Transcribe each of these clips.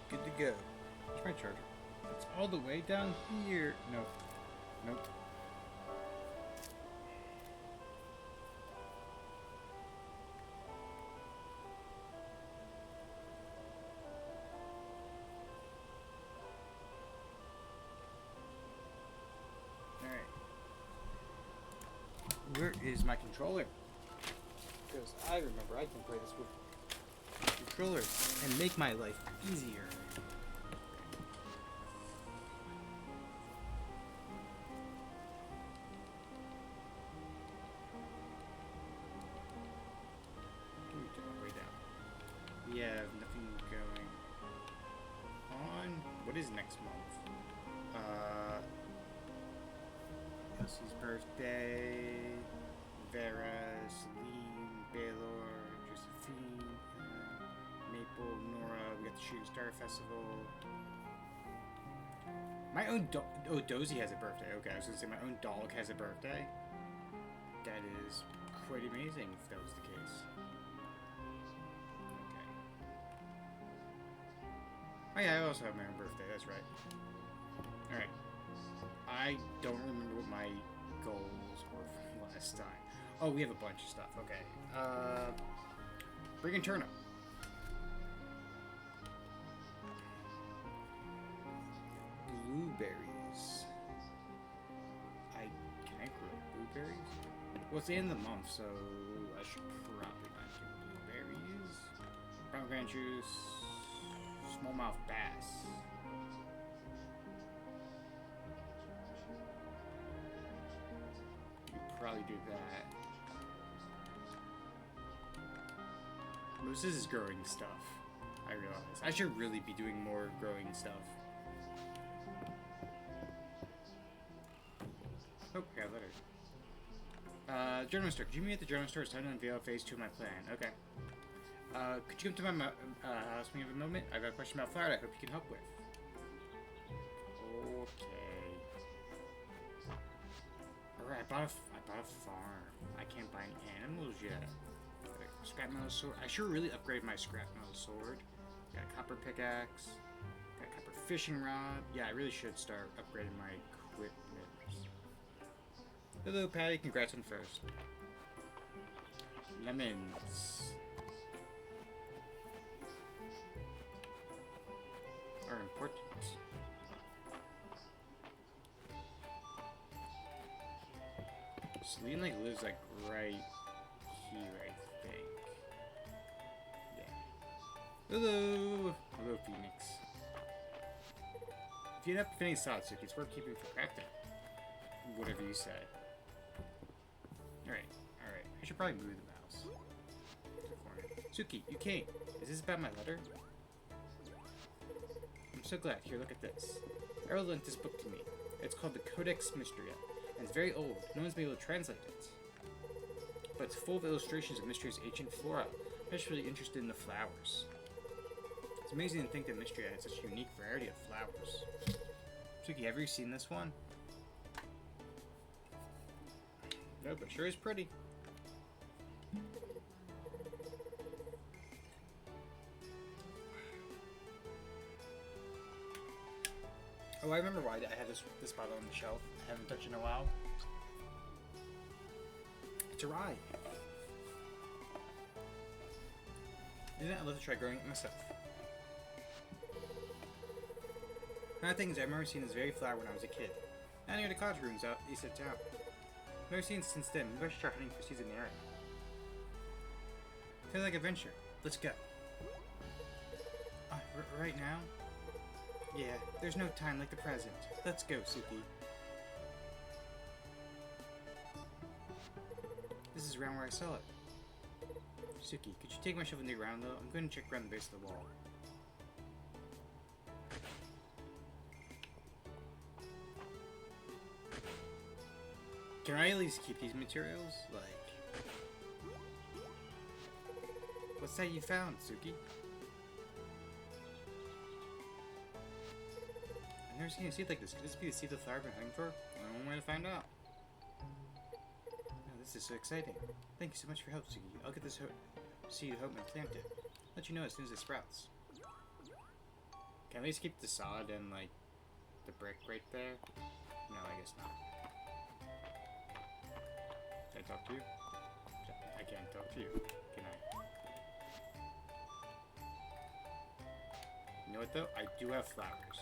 Good to go. Where's my charger? It's all the way down here. Nope. Nope. Alright. Where is my controller? Because I remember I can play this with controllers and make my life easier. Way down. We have nothing going on. What is next month? Elsie's birthday. Vera, Celine, Baylor, Josephine, Maple, Nora. We got the Shooting Star Festival. My own dog. Oh, Dozy has a birthday. Okay, I was gonna say my own dog has a birthday. That is quite amazing if that was the case. Okay. Oh yeah, I also have my own birthday. That's right. All right. I don't remember what my goals were from last time. Oh, we have a bunch of stuff. Okay. Bring in turnip. Blueberries. Can I grow blueberries? Well, it's the end of the month, so I should probably not do blueberries. Pomegranate juice. Smallmouth bass. Probably do that. Moses is growing stuff. I realize. I should really be doing more growing stuff. Oh, I got a letter. Journal store. Could you meet at the journal store? It's time to unveil phase 2 of my plan. Okay. Could you come to my house when you have a moment? I've got a question about flour I hope you can help with. Okay. Alright, I bought a farm. I can't buy any animals yet. Scrap metal sword. I should really upgrade my scrap metal sword. Got a copper pickaxe. Got a copper fishing rod. Yeah, I really should start upgrading my equipment. Hello, Patty. Congrats on first. Lemons are important. Celine like lives like right here, I think. Yeah. Hello! Hello, Phoenix. If you end up fitting solid, Suki, it's worth keeping for crafting. Whatever you say. Alright, alright. I should probably move the mouse to the corner. Suki, you came. Is this about my letter? I'm so glad. Here, look at this. Errol lent this book to me. It's called the Codex Mistria. And it's very old. No one's been able to translate it. But it's full of illustrations of Mistria's ancient flora. I'm especially interested in the flowers. It's amazing to think that Mistria had such a unique variety of flowers. Suki, have you seen this one? No, but sure is pretty. Oh, I remember why I had this bottle on the shelf. I haven't touched it in a while. It's a rye. Isn't it? I'd love to try growing it myself. Another thing is, I remember seeing this very flower when I was a kid. Down near the cottage rooms out east of town. I've never seen it since then. Maybe I should try hunting for seeds in the area. Sounds like adventure. Let's go. Right now? Yeah, there's no time like the present. Let's go, Suki. This is around where I saw it. Suki, could you take my shovel in the ground though? I'm going to check around the base of the wall. Can I at least keep these materials? Like... What's that you found, Suki? I've never seen a seed like this. Could this be the seed the flower I've been hunting for? I don't want to find out. Oh, this is so exciting. Thank you so much for your help, Suki. I'll get this seed home and plant it. Let you know as soon as it sprouts. Can I at least keep the sod and, like, the brick right there? No, I guess not. Can I talk to you? I can't talk to you. Can I? You know what, though? I do have flowers.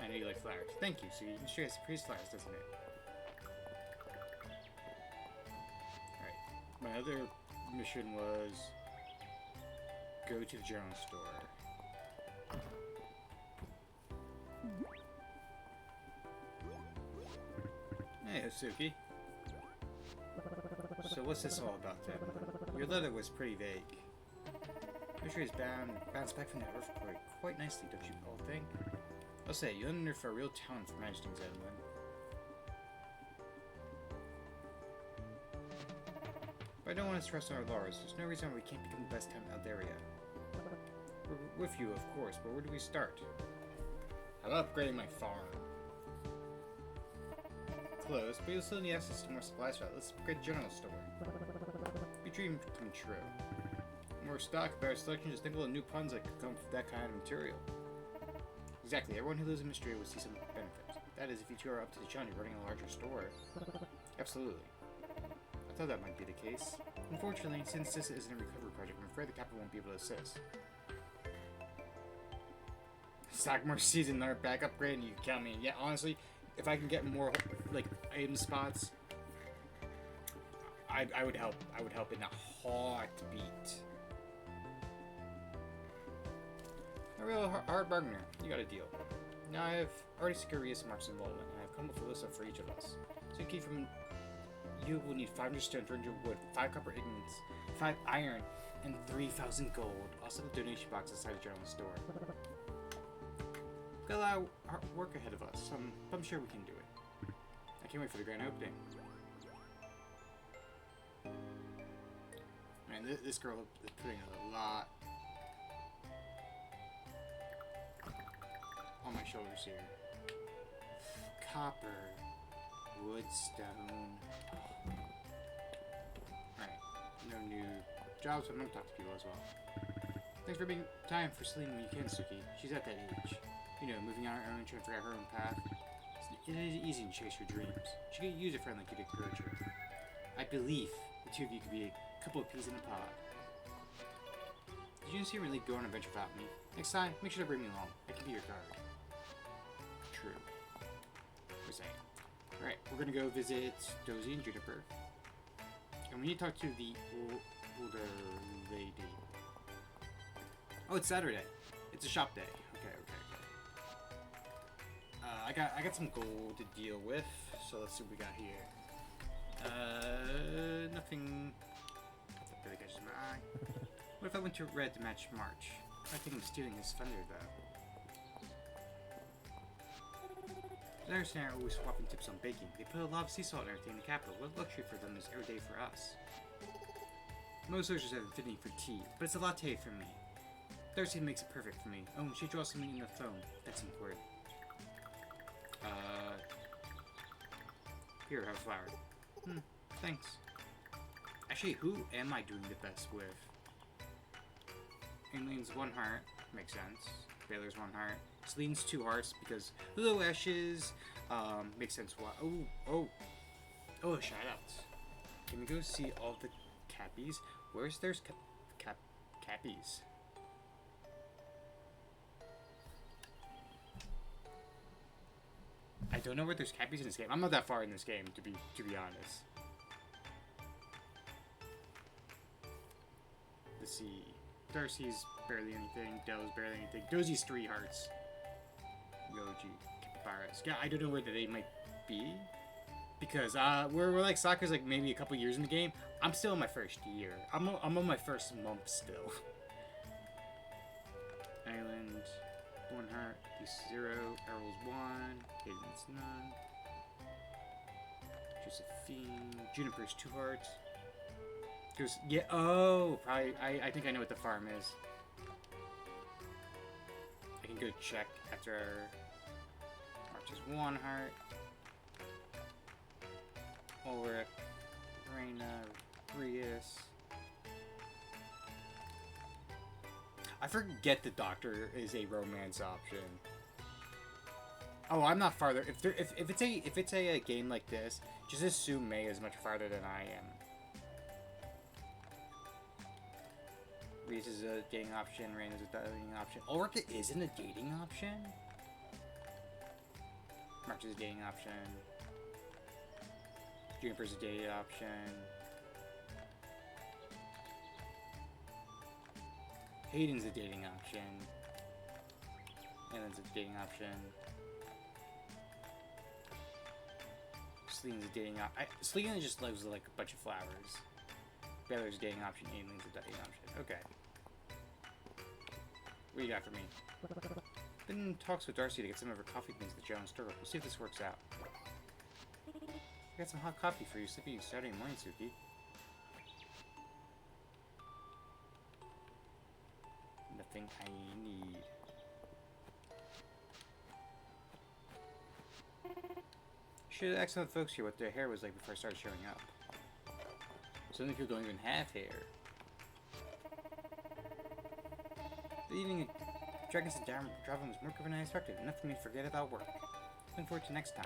I know you like flowers. Thank you. So you can show us pretty flowers, doesn't it? Alright. My other mission was go to the general store. Hey, Hosuki. So what's this all about then? Your letter was pretty vague. Mistria is bounced back from the earthquake quite nicely, don't you all think? I'll say, you're under for a real talent for managing things, Edwin. But I don't want to stress on our laurels. There's no reason why we can't become the best town out there yet. We're with you, of course, but where do we start? I'm upgrading my farm. Close, but you'll still need access to more supplies for that. Let's upgrade the general store. Your dream come true. More stock, better selection, just think of all the new puns that could come from that kind of material. Exactly, everyone who lives in Mistria will see some benefit. That is, if you two are up to the challenge of running a larger store. Absolutely. I thought that might be the case. Unfortunately, since this isn't a recovery project, I'm afraid the capital won't be able to assist. Stock more seeds and another back upgrade and you can count me in. Yeah, honestly, if I can get more, like, item spots, I would help. I would help in a heartbeat. A real hard bargainer. You got a deal. Now I have already secured Rias Mark's involvement, and I have come up with a list for each of us. So you will need 500 stone, 300 wood, 5 copper ingots, 5 iron, and 3,000 gold. Also, the donation box inside the general store. We've got a lot of hard work ahead of us, so I'm sure we can do it. I can't wait for the grand opening. Man, this girl is putting a lot on my shoulders here. Copper, wood, stone. Alright, no new jobs, but I'm gonna talk to people as well. Thanks for being time for Celine when you can, Suki. She's at that age. You know, moving on her own, trying to figure out her own path. It is easy to chase your dreams. She could use a friend like you to encourage her. I believe the two of you could be a couple of peas in a pod. Did you just really go on an adventure without me? Next time, make sure to bring me along. I can be your guard. True. We're saying. Alright, we're gonna go visit Dozy and Juniper. And we need to talk to the older lady. Oh, it's Saturday. It's a shop day. Okay. I got some gold to deal with, so let's see what we got here. Nothing that really catches my eye. What if I went to red to match March? I think I'm stealing his thunder, though. Larry and I are always swapping tips on baking. They put a lot of sea salt and everything in the capital. What luxury for them is every day for us. Most soldiers have affinity for tea, but it's a latte for me. Darcy makes it perfect for me. Oh, and she draws something in the foam. That's important. Here, have a flower. Thanks. Actually, who am I doing the best with? Aileen's 1 heart. Makes sense. Baylor's 1 heart. Celine's 2 hearts because Little Ashes. Makes sense why. Oh, shoutouts. Can we go see all the Cappies? Where's there's Cappies? I don't know where there's Cappies in this game. I'm not that far in this game, to be honest. Let's see. Darcy's barely anything. Dell's barely anything. Dozy's 3 hearts. Yoji, Capybaras. Yeah, I don't know where they might be. Because we're like Sakura's like maybe a couple years in the game. I'm still in my first year. I'm on my first month still. Island. 1 heart, Peace 0, Errol's 1, Hayden's none. Josephine, Juniper's 2 hearts. Yeah, oh, probably, I think I know what the farm is. I can go check after March's 1 heart. Ulrich, Reina, Rias. I forget the doctor is a romance option. Oh, I'm not farther. If it's a game like this, just assume May is much farther than I am. Reese is a dating option. Rain is a dating option. Ulrika isn't a dating option. March is a dating option. Juniper's a dating option. Hayden's a dating option. Ellen's a dating option. Selena's a dating option. Selena just lives like a bunch of flowers. Baylor's a dating option. Aileen's a dating option. Okay. What do you got for me? Been in talks with Darcy to get some of her coffee beans at the Jones Store. We'll see if this works out. I got some hot coffee for you. Sleepy Saturday morning, Suki. Nothing I need. Should ask some of the folks here what their hair was like before I started showing up. Some people don't even have hair. The evening Dragons and traveling was more than I expected. Nothing to forget about work. Looking forward to next time.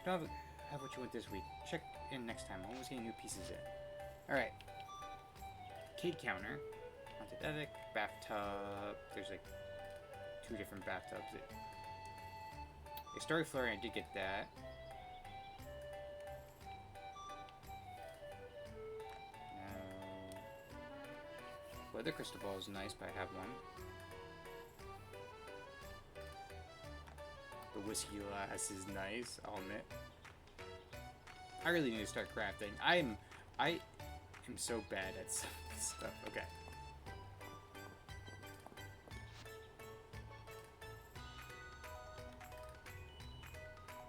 Don't have what you want this week. Check in next time. Always getting new pieces in. Alright. Kid counter. Haunted attic. Bathtub. There's like 2 different bathtubs. A story flurry, I did get that. No. Weather crystal ball is nice, but I have one. The whiskey glass is nice, I'll admit. I really need to start crafting. I am so bad at some of this stuff. Okay.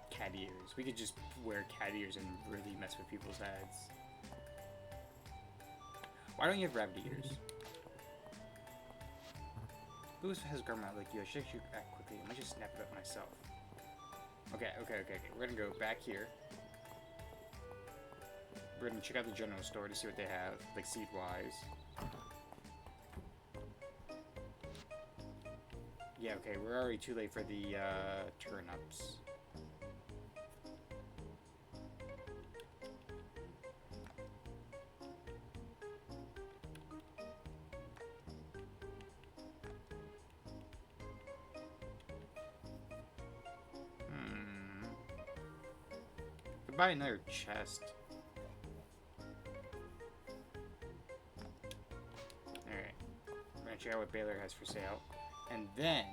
Cat ears. We could just wear cat ears and really mess with people's heads. Why don't you have rabbit ears? Louis has a garment like you. I should act quickly. I might just snap it up myself. Okay. We're gonna go back here. We're gonna check out the general store to see what they have, like seed-wise. Yeah, okay, we're already too late for the turnips. Buy another chest. Alright. We're gonna check out what Baylor has for sale. And then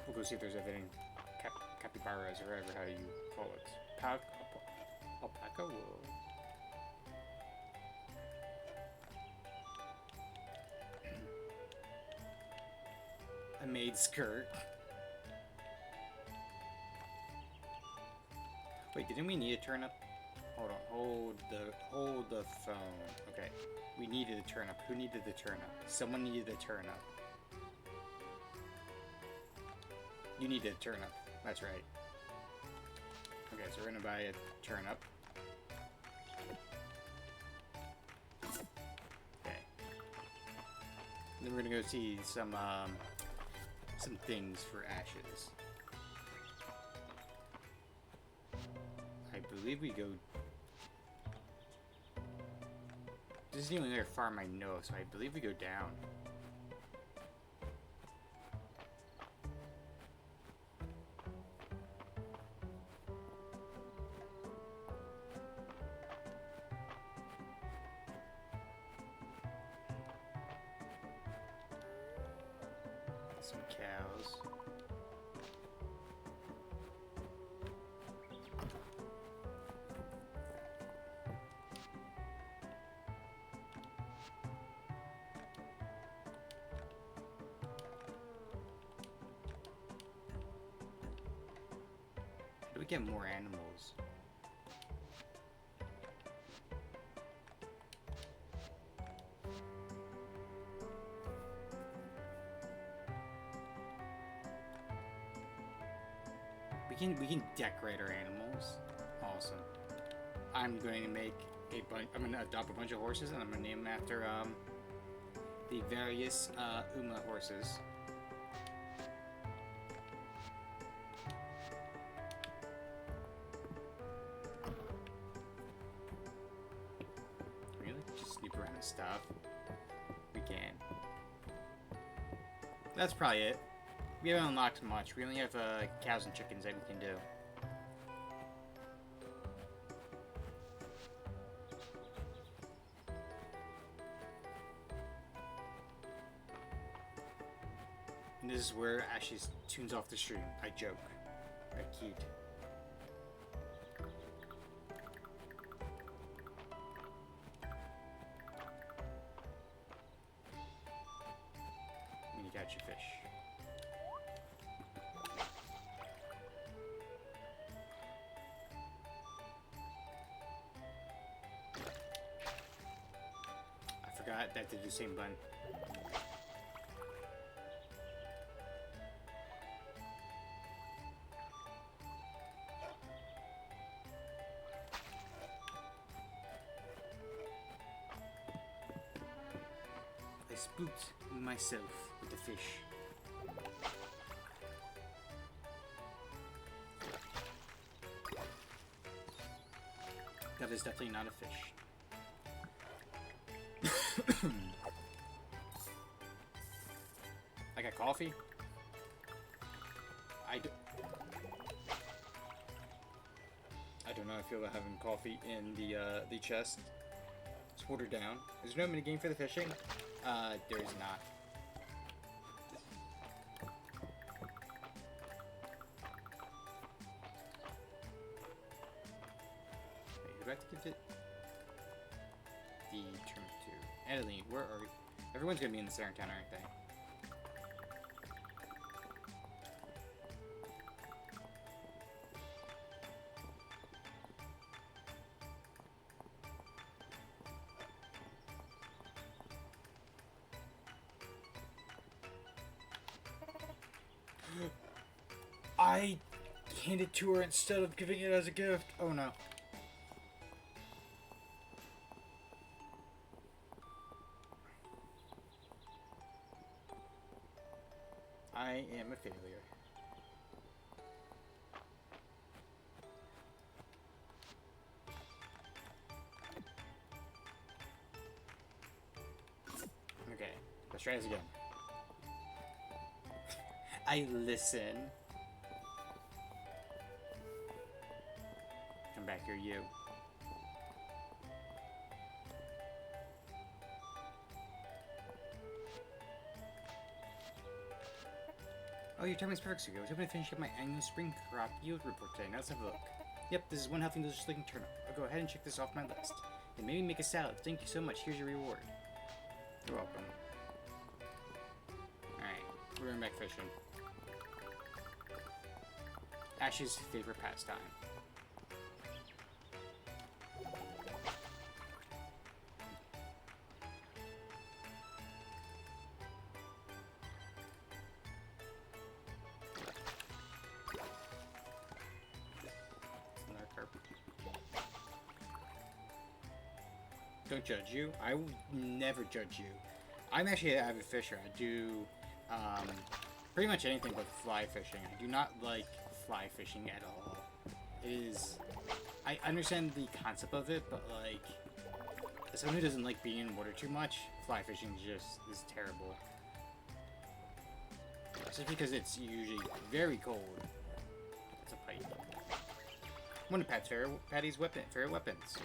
we'll go see if there's anything capybaras or whatever how you call it. Alpaca wool. A maid skirt. Wait, didn't we need a turnip? Hold on, hold the phone. Okay, we needed a turnip. Who needed the turnip? Someone needed a turnip. You needed a turnip. That's right. Okay, so we're gonna buy a turnip. Okay. Then we're gonna go see some things for ashes. I believe we go... This is the only other farm I know, so I believe we go down. Some cows. Do we get more animals? We can decorate our animals. Awesome. I'm going to make I'm going to adopt a bunch of horses and I'm going to name them after the various Uma horses. Really? Just sneak around and stuff. We can. That's probably it. We haven't unlocked much. We only have cows and chickens that we can do. And this is where Ashes tunes off the stream. I joke. I kid. I'm gonna catch a fish. I forgot that did the same button. I spooked myself with the fish. That is definitely not a fish. I got coffee. I don't know how I feel about having coffee in the chest. It's watered down. Is there no mini game for the fishing? There is not. Wait, who do I have to give it? The turnip to. Adeline, where are you? Everyone's gonna be in the center town, aren't they? I handed it to her instead of giving it as a gift. Oh no. I am a failure. Okay, let's try this again. I listen. Come back here, you. Oh, your timing's perfect, Sugo. I was hoping to finish up my annual spring crop yield report today. Now let's have a look. Yep, this is one healthy, delicious-looking turnip. I'll go ahead and check this off my list. And maybe make a salad. Thank you so much. Here's your reward. You're welcome. Alright, we're going back fishing. Ash's favorite pastime. Don't judge you. I would never judge you. I'm actually an avid fisher. I do pretty much anything but fly fishing. I do not like fly fishing at all. It is... I understand the concept of it, but like, as someone who doesn't like being in water too much, fly fishing is terrible. Just because it's usually very cold. It's a pike. One of Patty's favorite weapons.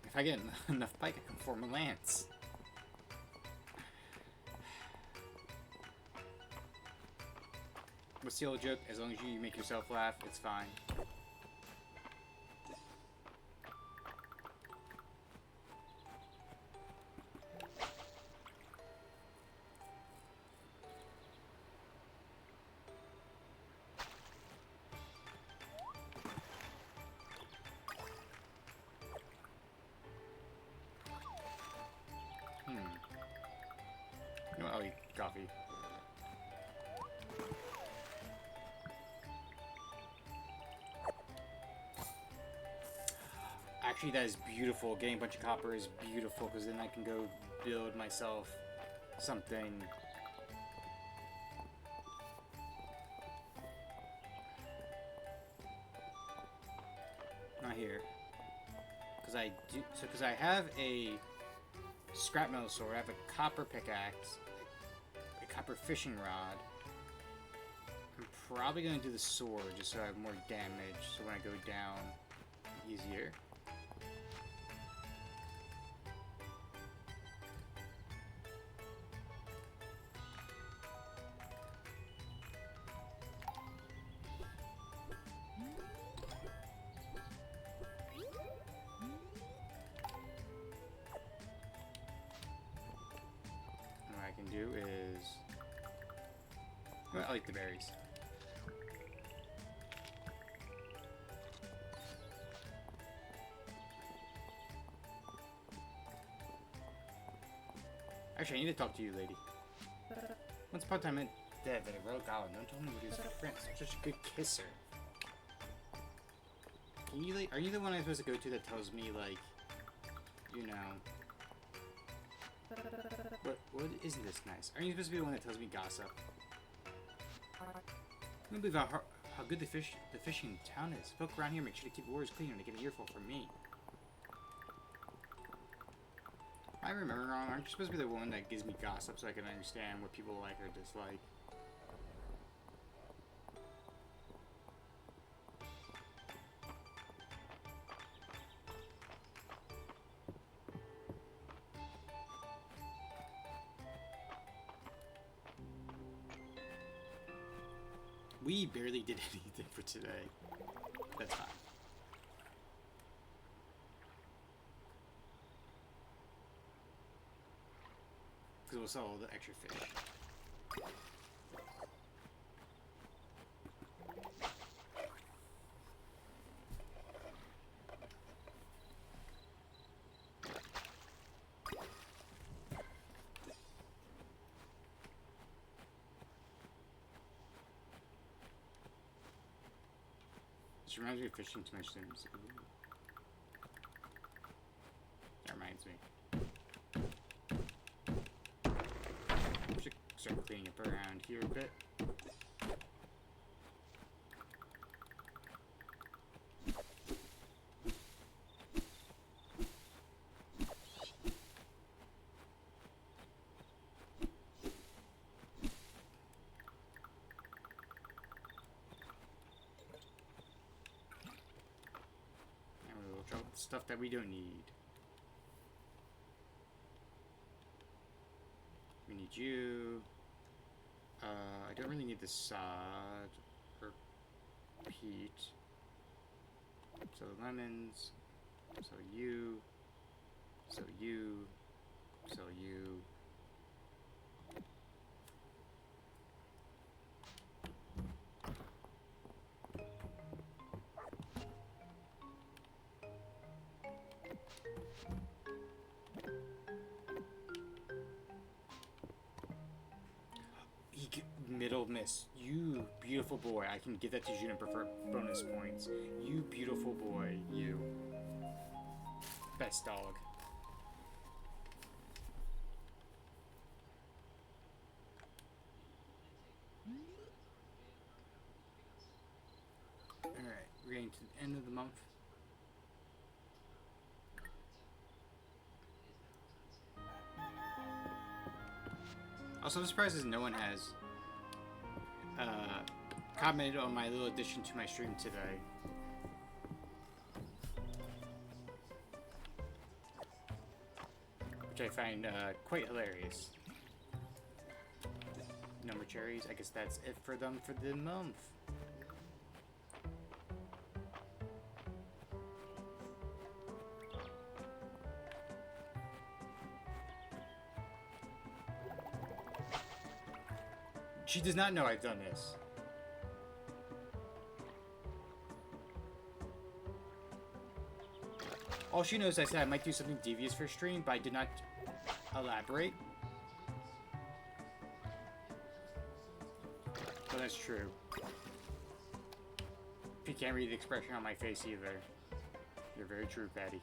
If I get enough pike, I can form a lance. What's the old joke? As long as you make yourself laugh, it's fine. You know what? I'll eat coffee. Actually, that is beautiful. Getting a bunch of copper is beautiful, because then I can go build myself something. Not here. Because I have a scrap metal sword, I have a copper pickaxe, a copper fishing rod. I'm probably going to do the sword just so I have more damage, so when I go down, easier. What I can do is... Well, I like the berries. Actually, I need to talk to you, lady. Once upon a time, I meant that a royal goblin. Don't tell me what he was for friends. I'm such a good kisser. Can you, like, are you the one I'm supposed to go to that tells me, like, you know... What isn't this nice? Aren't you supposed to be the one that tells me gossip? I can't believe how good the fishing town is. Folk around here make sure to keep waters clean when they get an earful from me. I remember wrong. Aren't you supposed to be the one that gives me gossip so I can understand what people like or dislike? We barely did anything for today. That's fine. Because we'll sell all the extra fish. This reminds me of fishing to my Sims. That reminds me. Should start cleaning up around here a bit. Stuff that we don't need. We need you. I don't really need the sod or peat. So lemons. So you. So you. So you. Middle miss. You beautiful boy. I can give that to Juniper for bonus points. You beautiful boy. You. Best dog. Alright, we're getting to the end of the month. Also, I'm surprised no one has commented on my little addition to my stream today. Which I find quite hilarious. Number cherries, I guess that's it for them for the month. She does not know I've done this. All she knows, I said I might do something devious for stream, but I did not elaborate. But that's true. You can't read the expression on my face either. You're very true, Patty.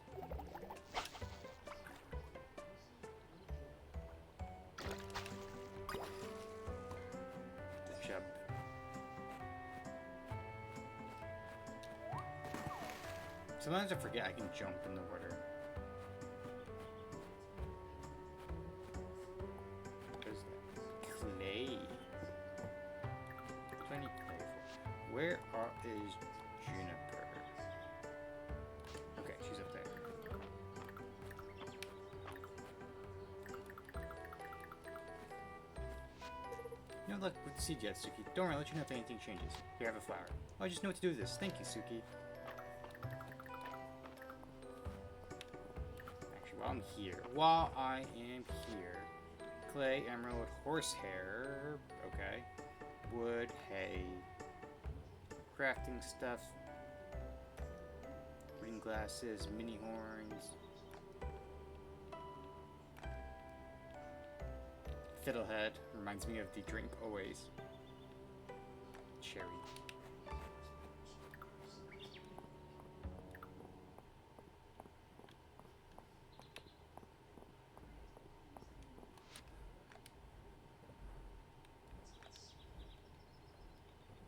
Chub. Sometimes I forget I can jump in the water. What is that? Clay. What do I need clay for? Where is Juniper? Okay, she's up there. You know, look, with the seed yet, Suki. Don't worry, I'll let you know if anything changes. Here, have a flower. Oh, I just know what to do with this. Thank you, Suki. While I am here, clay, emerald, horsehair, okay, wood, hay, crafting stuff, green glasses, mini horns, fiddlehead, reminds me of the drink always, cherry.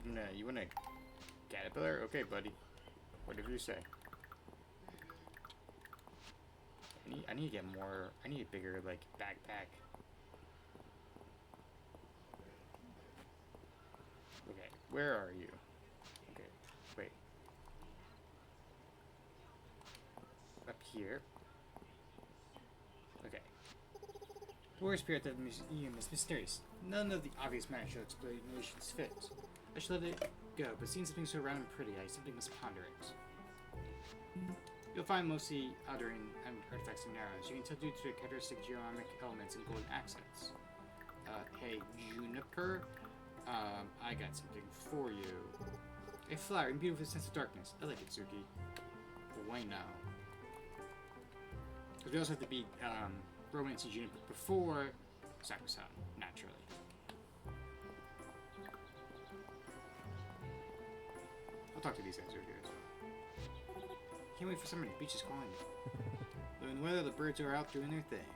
No, you want a caterpillar? Okay, buddy. Whatever you say. I need to get more. I need a bigger, like, backpack. Okay, where are you? Okay, wait. Up here. Okay. The war spirit of the museum is mysterious. None of the obvious magical explanations fit. I should let it go, but seeing something so round and pretty, I simply must ponder it. You'll find mostly outer artifacts and narrows. You can tell due to the characteristic geometric elements and golden accents. Hey, Juniper, I got something for you. A flower and beautiful sense of darkness. I like it, Suki. But why now? Because we also have to beat Romance and Juniper before Sakura-san, naturally. I'll talk to these guys over here as well. Can't wait for summer. The beach is calling me. In the weather, the birds are out doing their thing.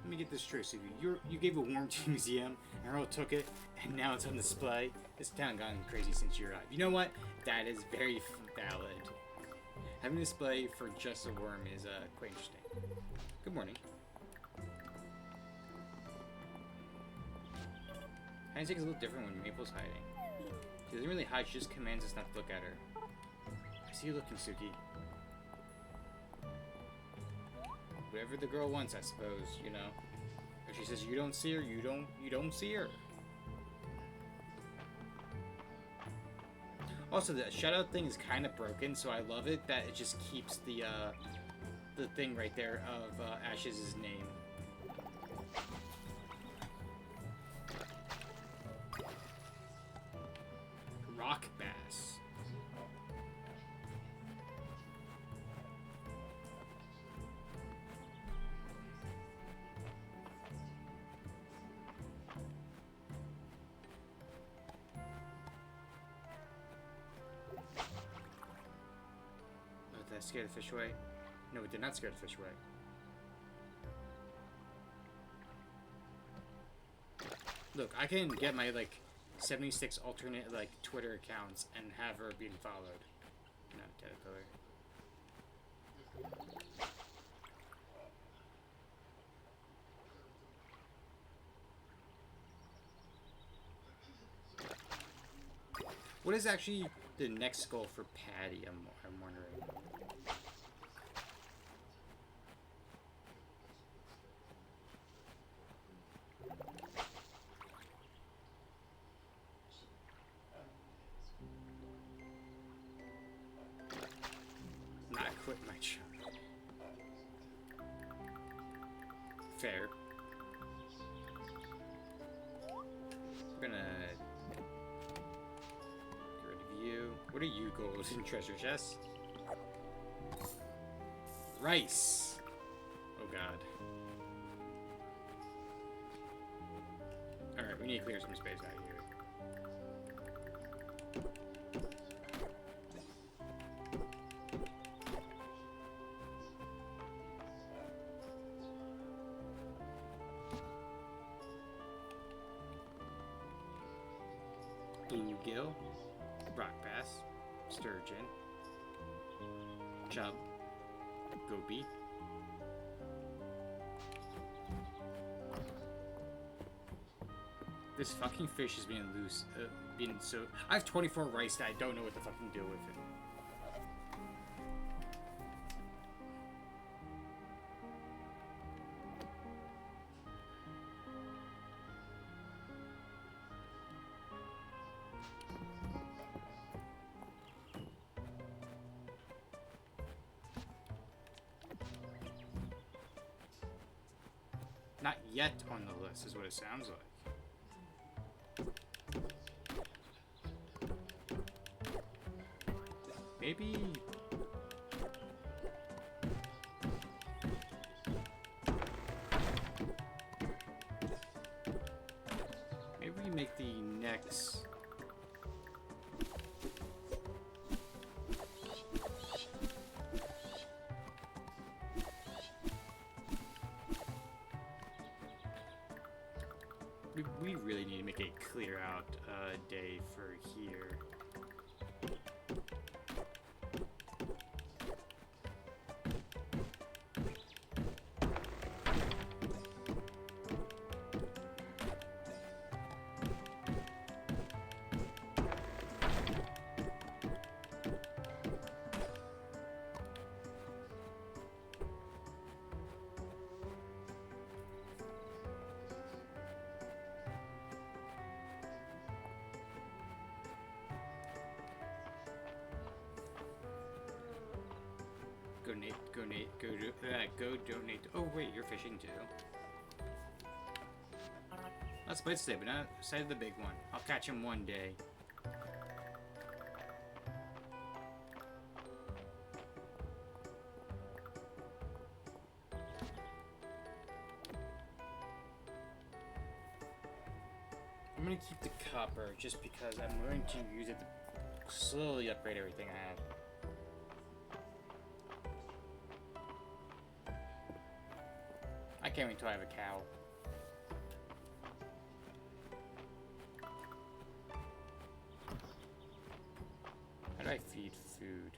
Let me get this straight, Suki. You gave a warm to the museum, and Earl took it, and now it's on display. This town gone crazy since you arrived. You know what? That is very valid. Having a display for just a worm is quite interesting. Good morning. Hindsight is a little different when Maple's hiding. She doesn't really hide, she just commands us not to look at her. I see you looking, Suki. Whatever the girl wants, I suppose, you know. If she says you don't see her, you don't see her. Also, the shout-out thing is kind of broken, so I love it that it just keeps the thing right there of Ash's name. Rock bass. Oh, did I scare the fish away? No, it did not scare the fish away. Look, I can get my, like, 76 alternate, like, Twitter accounts and have her being followed. No, caterpillar. What is actually the next goal for Patty, I'm wondering. Not quit my job. Fair. We're gonna get rid of you. What are you, gold and treasure chest? Rice. Oh god. Alright, we need to clear some space out here. bluegill, rock bass, sturgeon, chub, goby. This fucking fish is being loose, being so... I have 24 rice that I don't know what to fucking do with it. Not yet on the list is what it sounds like. Maybe... Maybe we make the next... We really need to make a clear out day for here. Go donate. Oh wait, you're fishing too. Let's play today, but not side of the big one. I'll catch him one day. I'm gonna keep the copper just because I'm going to use it to slowly upgrade everything I have. I can't wait until I have a cow. How do I feed food?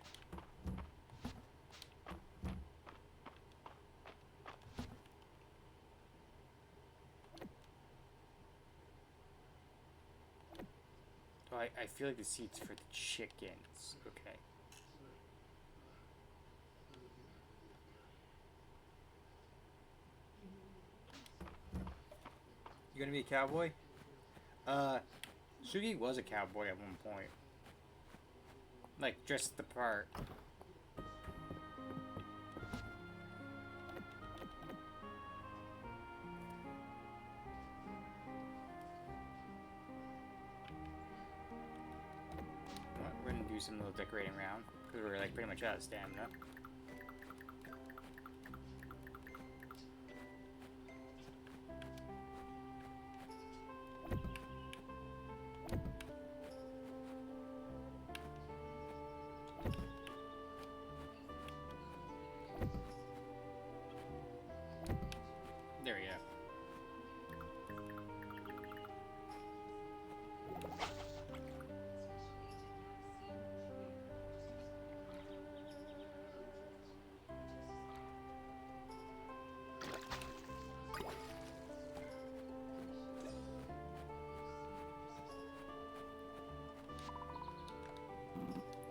Oh, I feel like the seed's for the chickens. Okay. You gonna be a cowboy? Sugi was a cowboy at one point. Like, dressed the part. We're gonna do some little decorating around, because we're like pretty much out of stamina. There we go.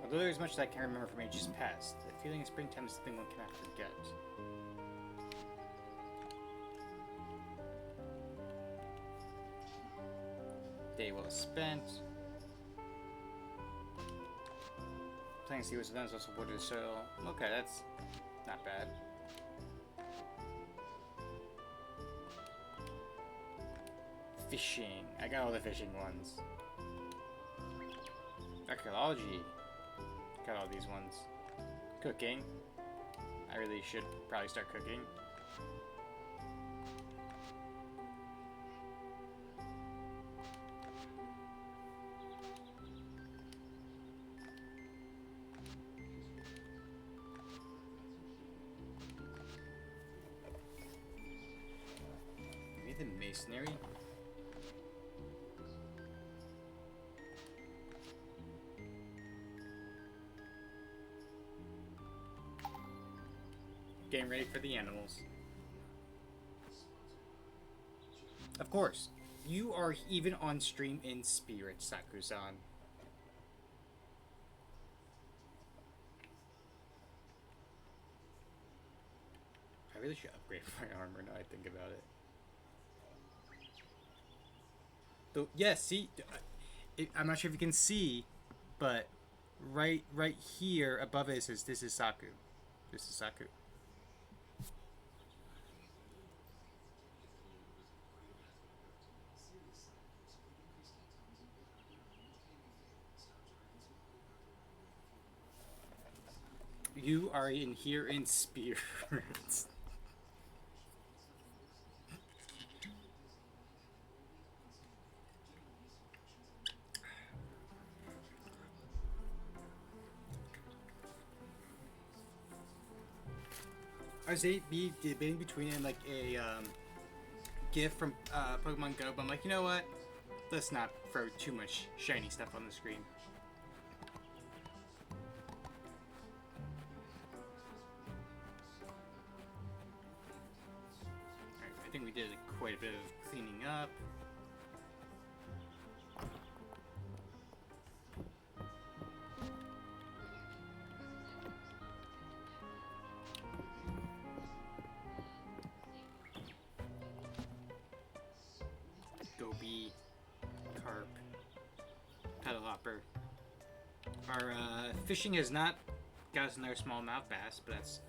Although there's much that I can't remember from ages past, the feeling of springtime is something one cannot forget. Day well spent. Playing sea with also water the soil. Okay, that's not bad. Fishing. I got all the fishing ones. Archaeology. Got all these ones. Cooking. I really should probably start cooking. Maybe the masonry? getting ready for the animals. Of course, you are even on stream in spirit, Saku-san. I really should upgrade my armor now I think about it. Though, yeah, see, I'm not sure if you can see, but right here above it says this is Saku. This is Saku. You are in here in spirits. I was debating between it and like a gift from Pokemon Go, but I'm like, you know what? Let's not throw too much shiny stuff on the screen. Alright, I think we did quite a bit of cleaning up. Goby, carp, paddle hopper. Our fishing has not got us another smallmouth bass, but that's...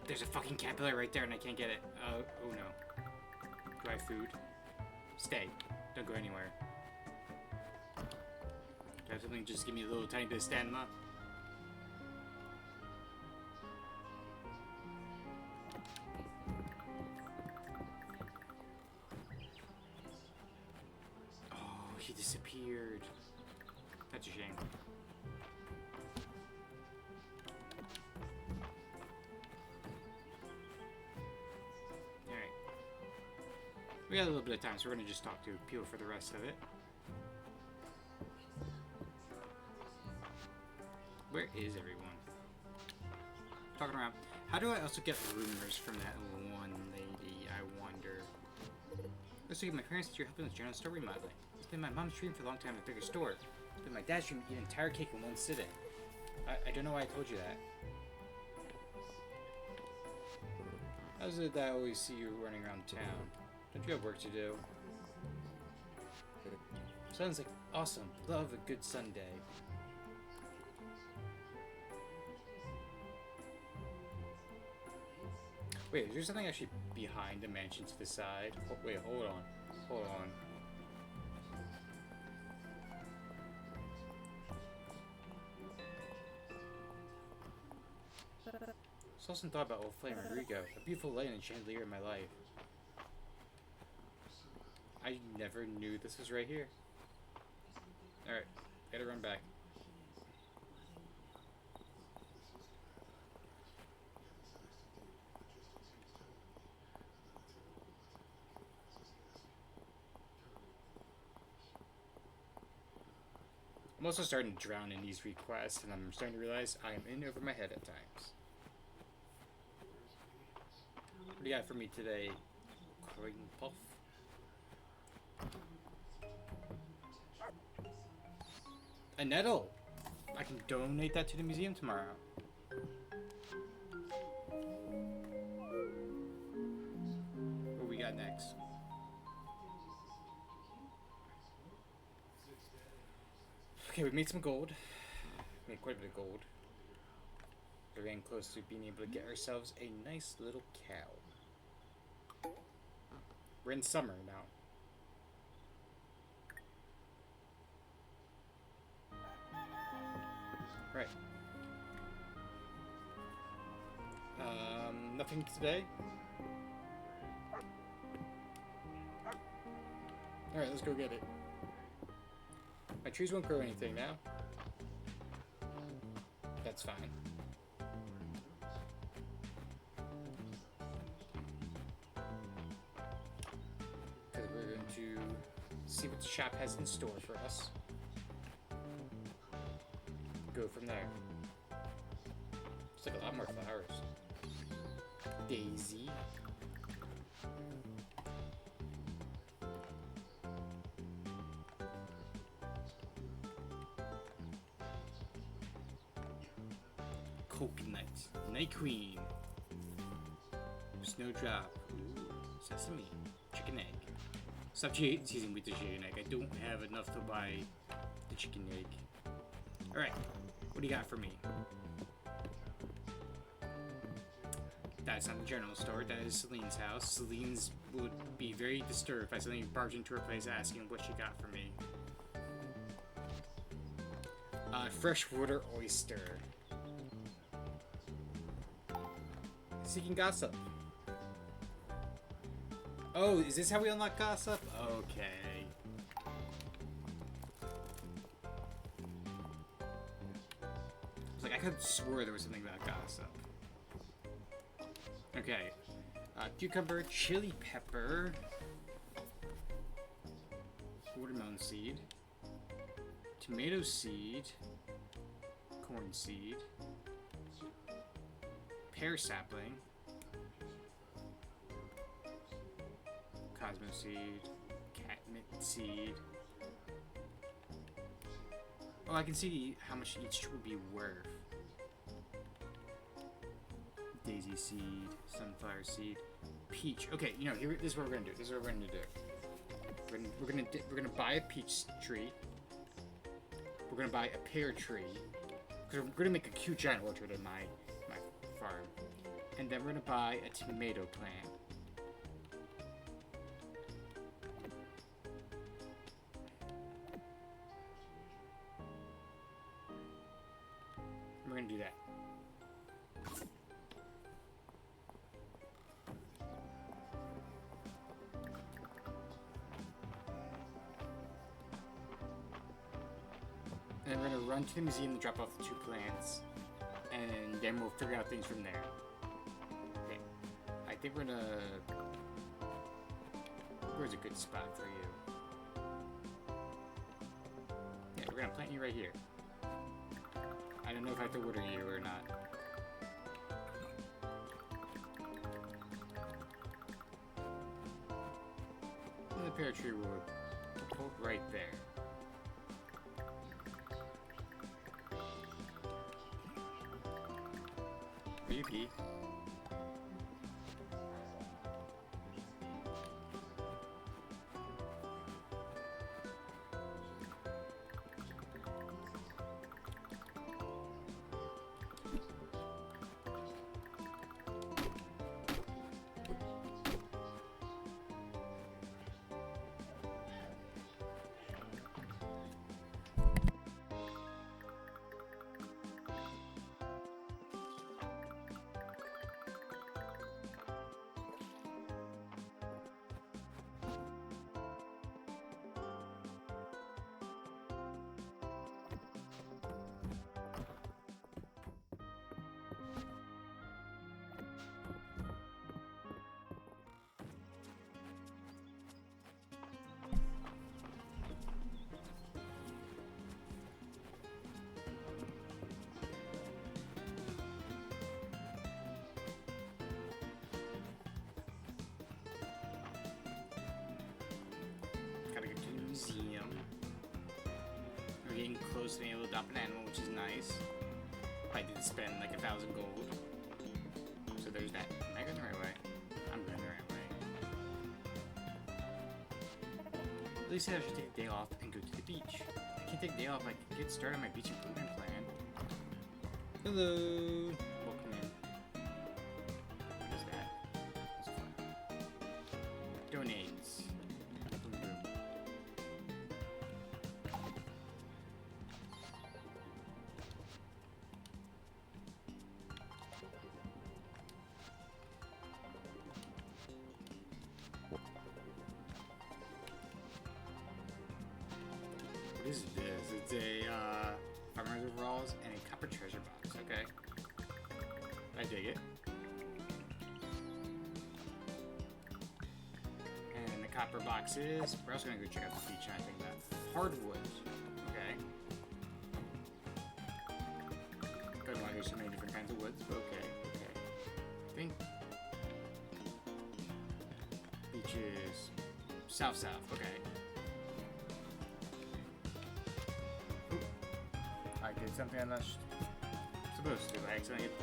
There's a fucking caterpillar right there and I can't get it. Oh no. Do I have food? Stay. Don't go anywhere. Do I have something just give me a little tiny bit of stamina? Oh, he disappeared. That's a shame. We got a little bit of time, so we're going to just talk to people for the rest of it. Where is everyone? Talking around. How do I also get rumors from that one lady, I wonder? Let's look at my parents that you're helping with general store remodeling. It's been my mom's dream for a long time to a bigger store. It's been my dad's dream to eat an entire cake in one sitting. I don't know why I told you that. How's it that I always see you running around town? Don't you have work to do? Sounds like awesome. Love a good Sunday. Wait, is there something actually behind the mansion to the side? Oh, wait, hold on. Hold on. Saw some thought about Old Flame Rodrigo, a beautiful light and chandelier in my life. I never knew this was right here. Alright, gotta run back. I'm also starting to drown in these requests, and I'm starting to realize I am in over my head at times. What do you got for me today, Cream Puff? A nettle! I can donate that to the museum tomorrow. What we got next? Okay, we made some gold. Made quite a bit of gold. We're getting close to being able to get ourselves a nice little cow. We're in summer now. Right. Nothing today? Alright, let's go get it. My trees won't grow anything now. That's fine. Because we're going to see what the shop has in store for us. Go from there. Looks like a lot more flowers. Daisy. Coconut. Night Queen. Snowdrop. Ooh. Sesame. Chicken egg. Stop teasing with the chicken egg. I don't have enough to buy the chicken egg. Alright. What do you got for me? That's not the general store. That is Celine's house. Celine's would be very disturbed if I suddenly barged into her place asking what she got for me. Freshwater oyster. Seeking gossip. Oh, is this how we unlock gossip? Okay. I was like, I could have swore there was something about gossip. Okay. Cucumber, chili pepper, watermelon seed, tomato seed, corn seed, pear sapling, cosmo seed, catnip seed. Oh, I can see how much each would be worth. Daisy seed, sunflower seed, peach. Okay, you know, here. This is what we're gonna do. This is what we're gonna do. We're gonna buy a peach tree. We're gonna buy a pear tree, because we're gonna make a cute giant orchard in my farm, and then we're gonna buy a tomato plant. We're gonna do that. And we're gonna run to the museum to drop off the 2 plants, and then we'll figure out things from there. Okay, I think we're gonna. Where's a good spot for you? Yeah, we're gonna plant you right here. I don't know if I have to water you or not. And the pear tree will hold right there. Maybe. Gotta go to the museum. We're getting close to being able to adopt an animal, which is nice. I did spend like 1,000 gold. So there's that. Am I going the right way? I'm going the right way. At least I should take a day off and go to the beach. I can't take a day off. I can get started on my beach improvement plan. Hello. Welcome in. What is that? It's fun. Donates. What is this? It's a farmer's overalls and a copper treasure box. Okay, I dig it. And the copper box is. We're also gonna go check out the beach. And I think that hardwood. Okay. Gonna want to there's so many different kinds of woods, but okay, okay. I think beach is south-south, okay. Oop. I did something I'm not supposed to. I accidentally hit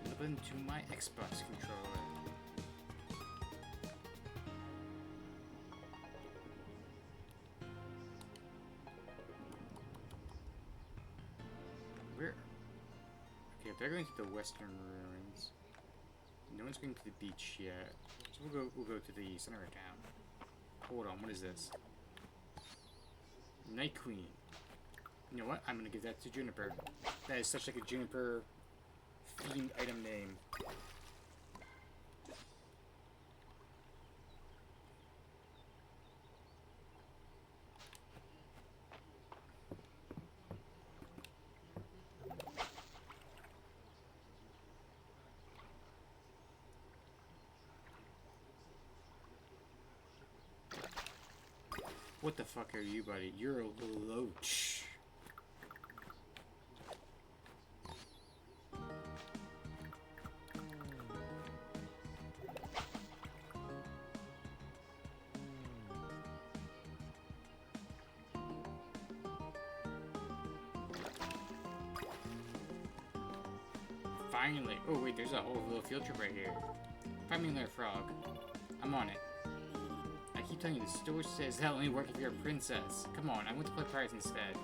the button to my Xbox controller. Where? Okay, they're going to the western ruins. No one's going to the beach yet. So we'll go to the center of town. Hold on, what is this? Night Queen. You know what? I'm gonna give that to Juniper. That is such like a Juniper themed item name. What the fuck are you, buddy? You're a loach. Finally. Oh wait, there's a whole little field trip right here. Find me another frog. I'm on it. I keep telling you, the store says that'll only work if you're a princess. Come on, I want to play pirates instead.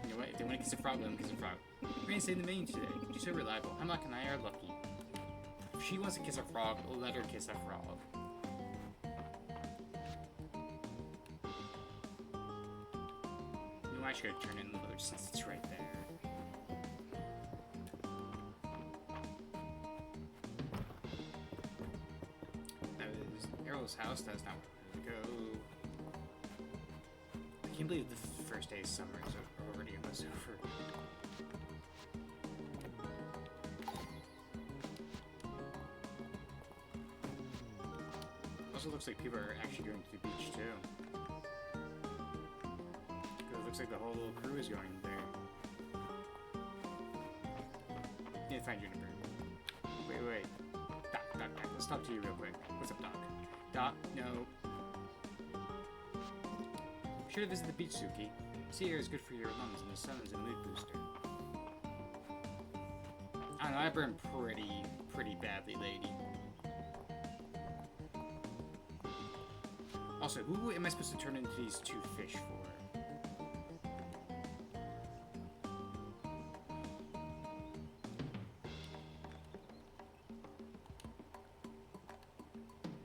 You know what? If they want to kiss a frog, let them kiss a frog. We're gonna stay in the main today. You're so reliable. Hemlock and I are lucky. If she wants to kiss a frog, let her kiss a frog. You know, I should turn in the load since it's right there. House, that's not where we're gonna go. I can't believe the first day of summer is already almost over. Also looks like people are actually going to the beach too. Because it looks like the whole little crew is going there. Need to find Juniper. Wait. Doc. Let's talk to you real quick. What's up, Doc? Doc, no. Be sure to visit the beach, Suki. Sea air is good for your lungs, and the sun is a mood booster. I don't know, I burn pretty badly, lady. Also, who am I supposed to turn into these two fish for?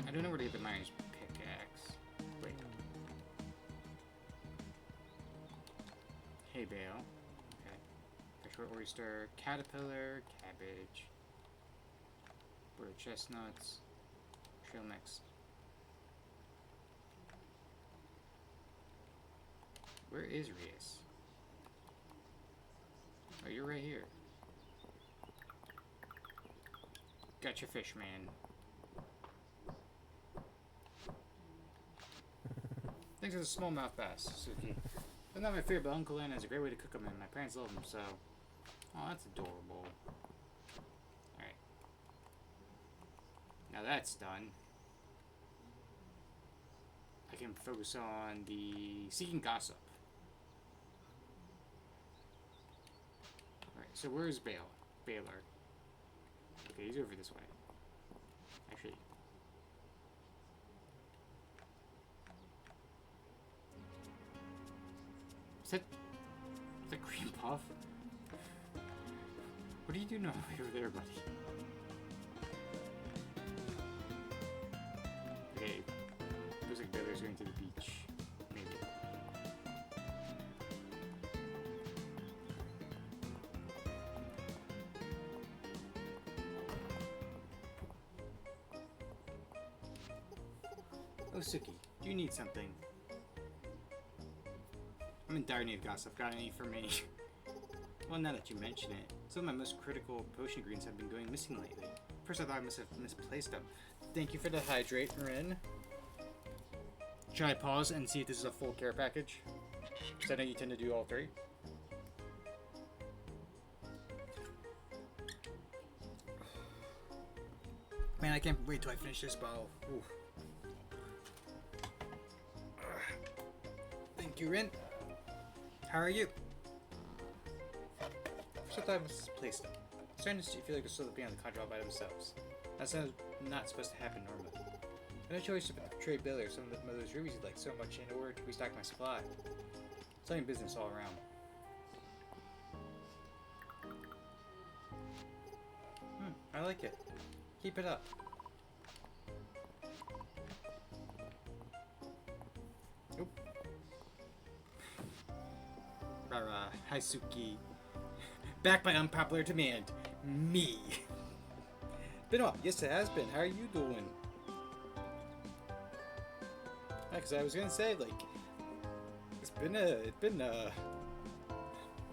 I don't know where to get the miner's pickaxe. Wait. Hay bale. Okay. Short oyster, caterpillar, cabbage, bird chestnuts, trail mix. Where is Rias? Oh, you're right here. Got your fish, man. Thanks for the smallmouth bass, Suki. They're not my favorite, but Uncle Anna has a great way to cook them, and my parents love them, so... Oh, that's adorable. Alright. Now that's done. I can focus on the seeking gossip. Alright, so where's Baylor? Okay, he's over this way. Actually... Is that cream puff? What are you doing over there, buddy? Okay, looks like Baylor's going to the beach. Maybe. Oh, Suki, do you need something? I'm in dire need of gossip. Got any for me? Well, now that you mention it, some of my most critical potion greens have been going missing lately. First I thought I must have misplaced them. Thank you for the hydrate, Rin. Should I pause and see if this is a full care package? Because I know you tend to do all three. Man, I can't wait till I finish this bottle. Ooh. Thank you, Rin. How are you? Sometimes place them. Starting to feel like they're still being on the contract all by themselves. That's not supposed to happen normally. I had no choice but to betray Billy or some of those rubies he liked so much in order to restock my supply. Selling business all around. I like it. Keep it up. Oop. Rara, Haisuki. Back by unpopular demand. Me. Been a while. Yes, it has been. How are you doing? Yeah, cause I was gonna say, like,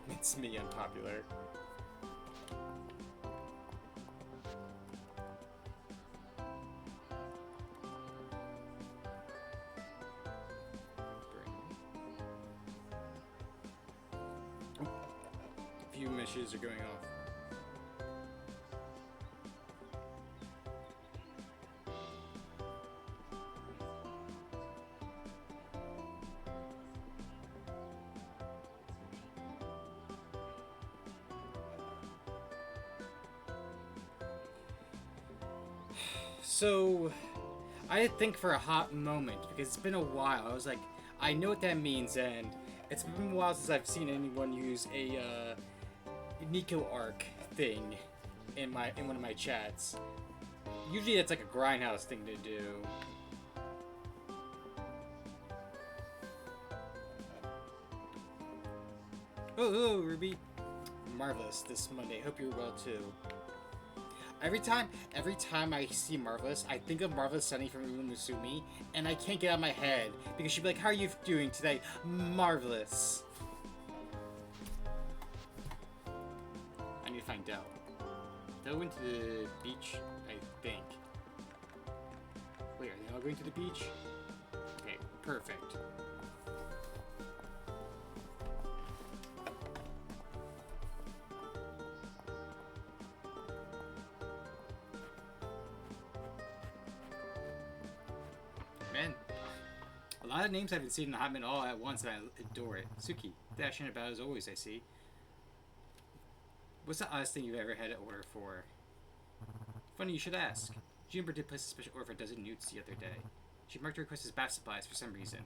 it's me unpopular. A few missions are going off. So, I had to think for a hot moment because it's been a while. I was like, I know what that means, and it's been a while since I've seen anyone use a Nico arc thing in one of my chats. Usually, it's like a grindhouse thing to do. Oh, Ruby! Marvelous this Monday. Hope you're well too. Every time I see Marvelous, I think of Marvelous Sunny from Umu Musumi, and I can't get out of my head, because she'd be like, how are you doing today? Marvelous. I need to find out. They went to the beach, I think. Wait, are they all going to the beach? Okay, perfect. Man, a lot of names I haven't seen in the hot minute all at once, and I adore it. Suki, dashing about as always, I see. What's the oddest thing you've ever had to order for? Funny you should ask. Juniper did place a special order for a dozen newts the other day. She marked her request as bath supplies for some reason.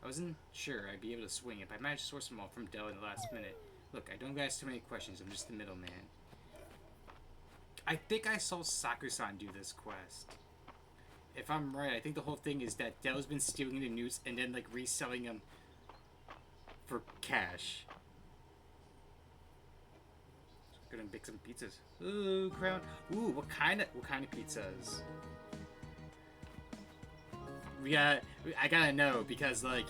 I wasn't sure I'd be able to swing it, but I managed to source them all from Dell in the last minute. Look, I don't ask too many questions, I'm just the middleman. I think I saw Sakusan do this quest. If I'm right, I think the whole thing is that Dell's been stealing the newts and then like reselling them for cash. Gonna bake some pizzas. Ooh, Crown. Ooh, what kind of pizzas? I gotta know because like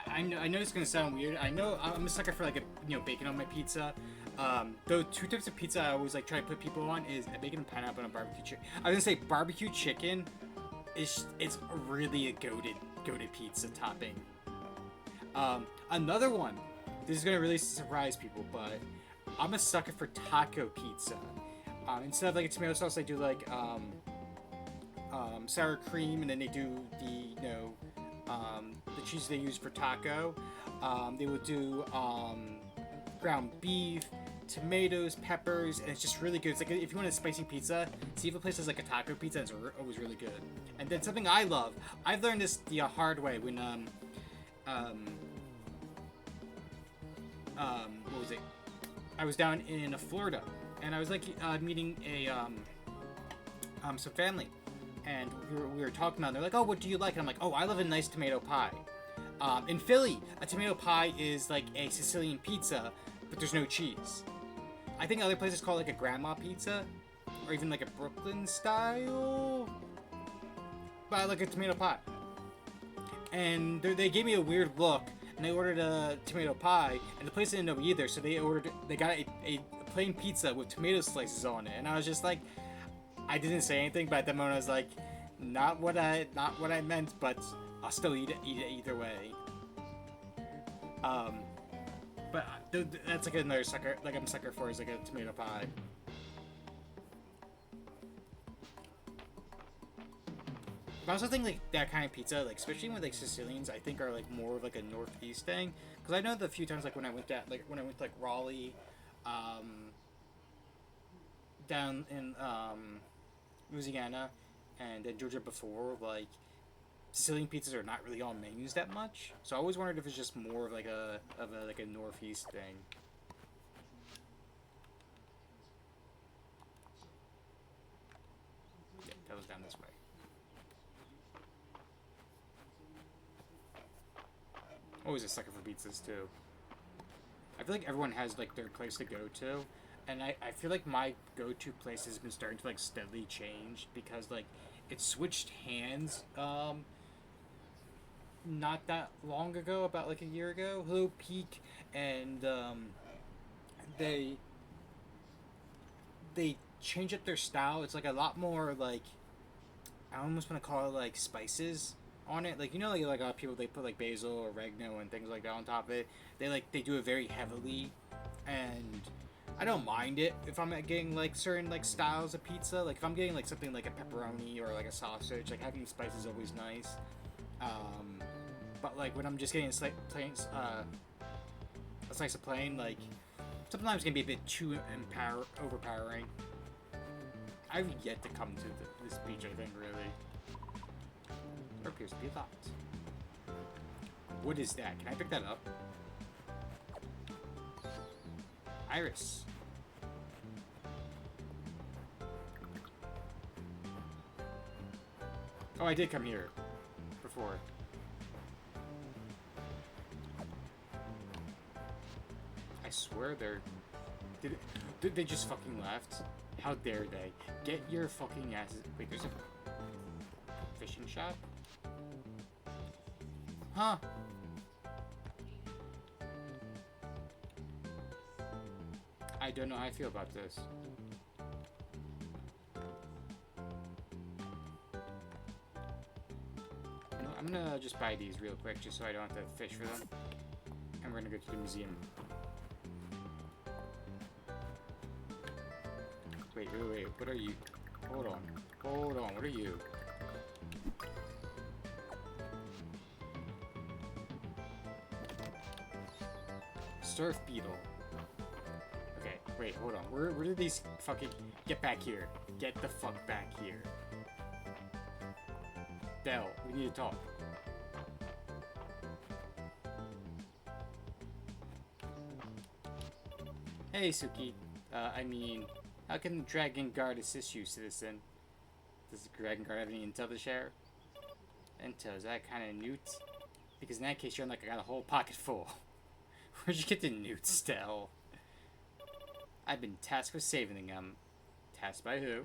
I know it's gonna sound weird. I know I'm a sucker for like bacon on my pizza. Though two types of pizza I always like try to put people on is a bacon and pineapple and a barbecue chicken. I was gonna say barbecue chicken it's really a goated pizza topping. Another one. This is gonna really surprise people, but I'm a sucker for taco pizza. Instead of like a tomato sauce, I do like sour cream, and then they do the cheese they use for taco. They will do ground beef, tomatoes, peppers, and it's just really good. It's like if you want a spicy pizza, see if a place has like a taco pizza, it's always really good. And then something I love, I've learned this the hard way when what was it? I was down in Florida, and I was like meeting some family, and we were talking about it. They're like, "Oh, what do you like?" And I'm like, "Oh, I love a nice tomato pie." In Philly, a tomato pie is like a Sicilian pizza, but there's no cheese. I think other places call it like a grandma pizza, or even like a Brooklyn style. But I like a tomato pie. And they gave me a weird look, and they ordered a tomato pie, and the place didn't know either, so they got a plain pizza with tomato slices on it, and I was just like, I didn't say anything, but at that moment I was like, not what I meant, but I'll still eat it either way. But that's like another sucker, like I'm a sucker for is like a tomato pie. But I also think like that kind of pizza, like especially with like Sicilians, I think are like more of like a northeast thing. Because I know the few times like when I went to like Raleigh, um, down in Louisiana, and then Georgia before, like Sicilian pizzas are not really on menus that much. So I always wondered if it's just more of like a northeast thing. Yeah, that was down this way. Always a sucker for pizzas too. I feel like everyone has like their place to go to, and I feel like my go-to place has been starting to like steadily change because like it switched hands not that long ago, about like a year ago. Hello Peak, and they they change up their style. It's like a lot more like, I almost want to call it like spices on it. Like you know, like a lot of people they put like basil, oregano, and things like that on top of it. They do it very heavily, and I don't mind it if I'm getting like certain like styles of pizza. Like if I'm getting like something like a pepperoni or like a sausage, like having spice is always nice. Um, but like when I'm just getting a slice of plain, like sometimes it can be a bit too overpowering. I've yet to come to this beach, I think, really. There appears to be a lot. What is that? Can I pick that up? Iris. Oh, I did come here before. I swear they're... Did they just fucking left? How dare they? Get your fucking asses... Wait, there's a fishing shop? Huh? I don't know how I feel about this. You know, I'm gonna just buy these real quick just so I don't have to fish for them. And we're gonna go to the museum. Wait, what are you? Hold on, what are you? Surf beetle. Okay, wait, hold on. Where did these fucking... Get back here. Get the fuck back here. Del, we need to talk. Hey, Suki. I mean, how can the Dragon Guard assist you, citizen? Does the Dragon Guard have any intel to share? Intel, is that kind of newt? Because in that case, you're like, I got a whole pocket full. Where'd you get the newts, Del? I've been tasked with saving them. Tasked by who?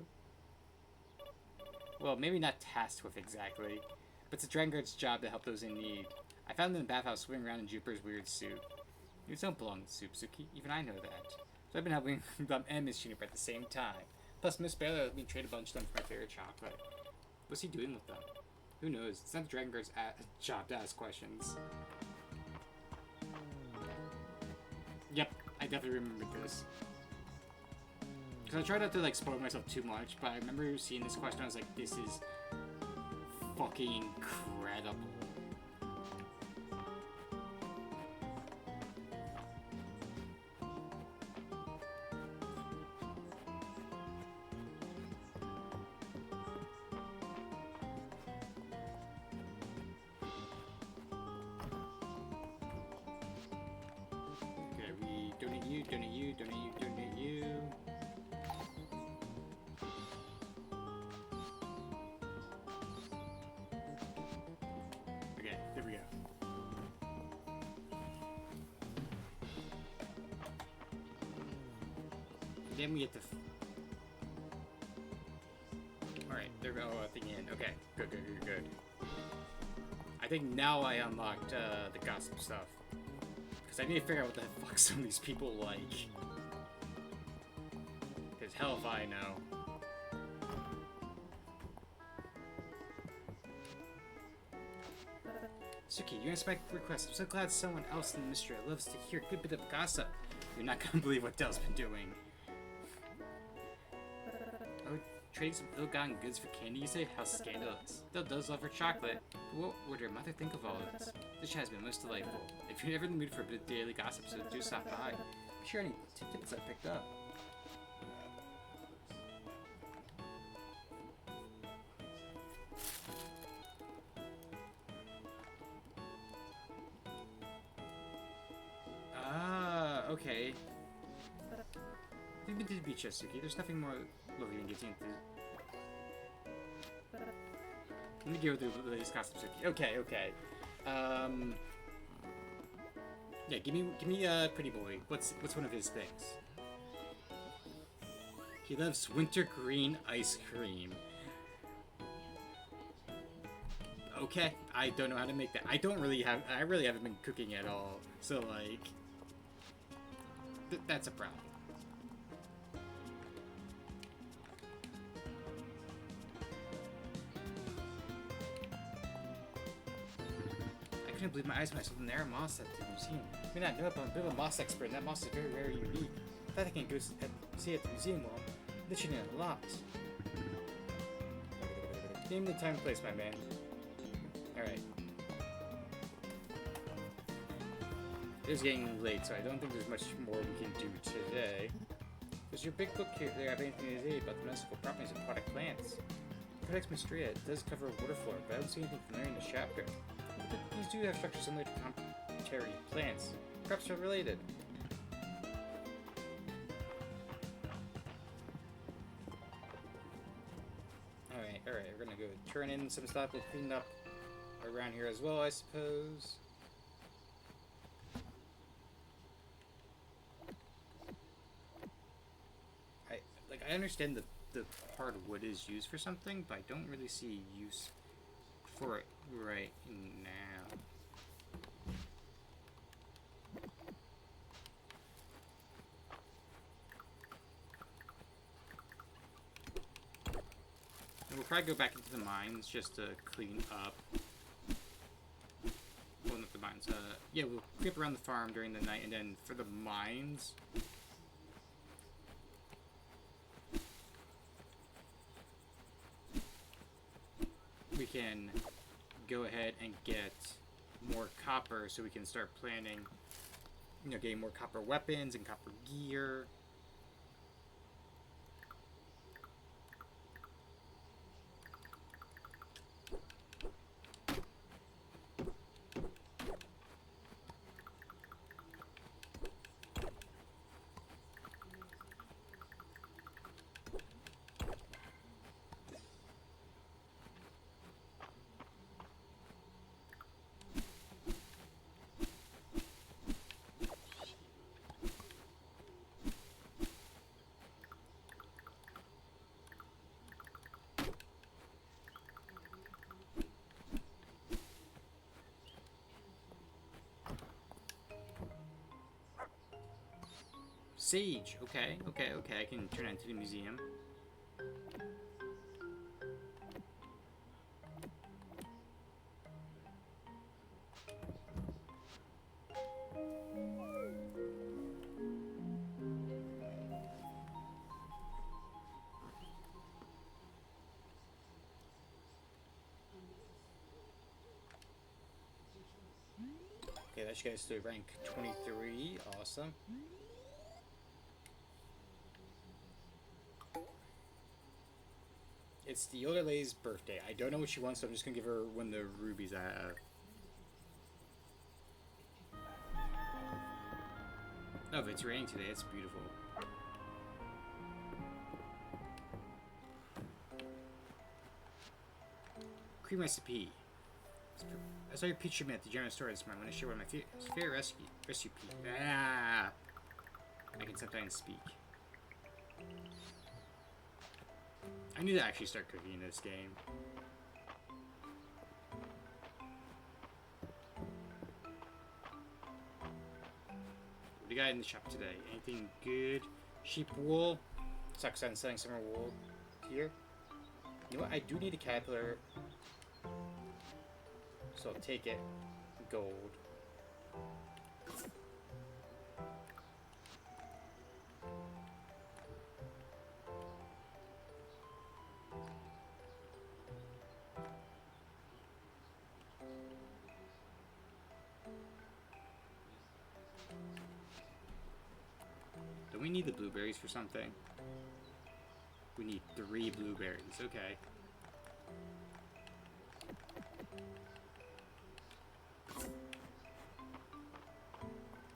Well, maybe not tasked with exactly, but it's the Dragon Guard's job to help those in need. I found them in the bathhouse swimming around in Jupiter's weird suit. You don't belong in soup, Suki. Even I know that. So I've been helping them and Miss Juniper at the same time. Plus, Miss Baylor let me trade a bunch of them for my favorite chocolate. What's he doing with them? Who knows? It's not the Dragon Guard's job to ask questions. Yep, I definitely remembered this. Because I tried not to like spoil myself too much, but I remember seeing this question, I was like, this is fucking incredible. Donate you. Okay, there we go. Then we get the... Alright, there we go, thing in. Okay, good. I think now I unlocked the gossip stuff. Because I need to figure out what the fuck some of these people like. Because hell if I know. Suki, you expect requests. I'm so glad someone else in the Mistria loves to hear a good bit of gossip. You're not gonna believe what Del's been doing. Oh Trading some ill-gotten goods for candy, you say? How scandalous. Del does love her chocolate. But what would her mother think of all of this? This chat has been most delightful. If you're ever in the mood for a bit of daily gossip, so do stop by. Be sure any tidbits I picked up. Ah, okay. We've been to the beach, Suki. There's nothing more lovely than getting into. Let me go with the latest gossip, Suki. Okay, okay. Yeah, give me Pretty Boy. What's one of his things? He loves wintergreen ice cream. Okay, I don't know how to make that. I really haven't been cooking at all. So like, that's a problem. I couldn't believe my eyes when I saw the narrow moss at the museum. I may not know it, but I'm a bit of a moss expert, and that moss is very, very unique. I thought I can go see it at the museum. Well, I'm literally a lot. Name the time and place, my man. Alright. It is getting late, so I don't think there's much more we can do today. Does your big book here have anything to say about the medicinal properties of aquatic plants? Codex Mistria does cover water flora, but I don't see anything familiar in this chapter. But these do have structures similar to complementary plants. Perhaps they're related. Alright, we're gonna go turn in some stuff. We'll clean up around here as well, I suppose. I understand the hard wood is used for something, but I don't really see use for it right now. And we'll probably go back into the mines just to clean up. Well, not the mines. Yeah, we'll creep around the farm during the night, and then for the mines, we can go ahead and get more copper so we can start planning, getting more copper weapons and copper gear. Sage. Okay. I can turn it into the museum. Okay, that should get us to rank 23. Awesome. It's the older lady's birthday. I don't know what she wants, so I'm just gonna give her one of the rubies I have. Oh, it's raining today. It's beautiful. Cream recipe. I saw your peach shipment at the general store this morning. I want to share one of my favorite recipe. Ah! I can sometimes speak. I need to actually start cooking this game. What do you got in the shop today? Anything good? Sheep wool? Sucks on selling summer wool here. You know what? I do need a caterpillar. So I'll take it. Gold. Don't we need the blueberries for something? We need 3 blueberries. Okay.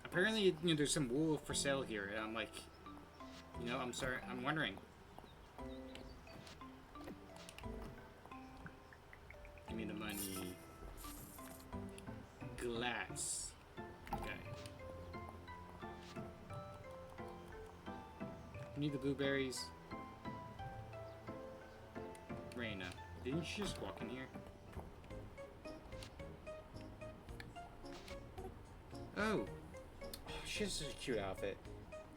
Apparently, you know, there's some wool for sale here, and I'm like, you know, I'm sorry, I'm wondering. Give me the money. Glass. Okay. You need the blueberries. Raina, didn't you just walk in here? Oh. She has such a cute outfit.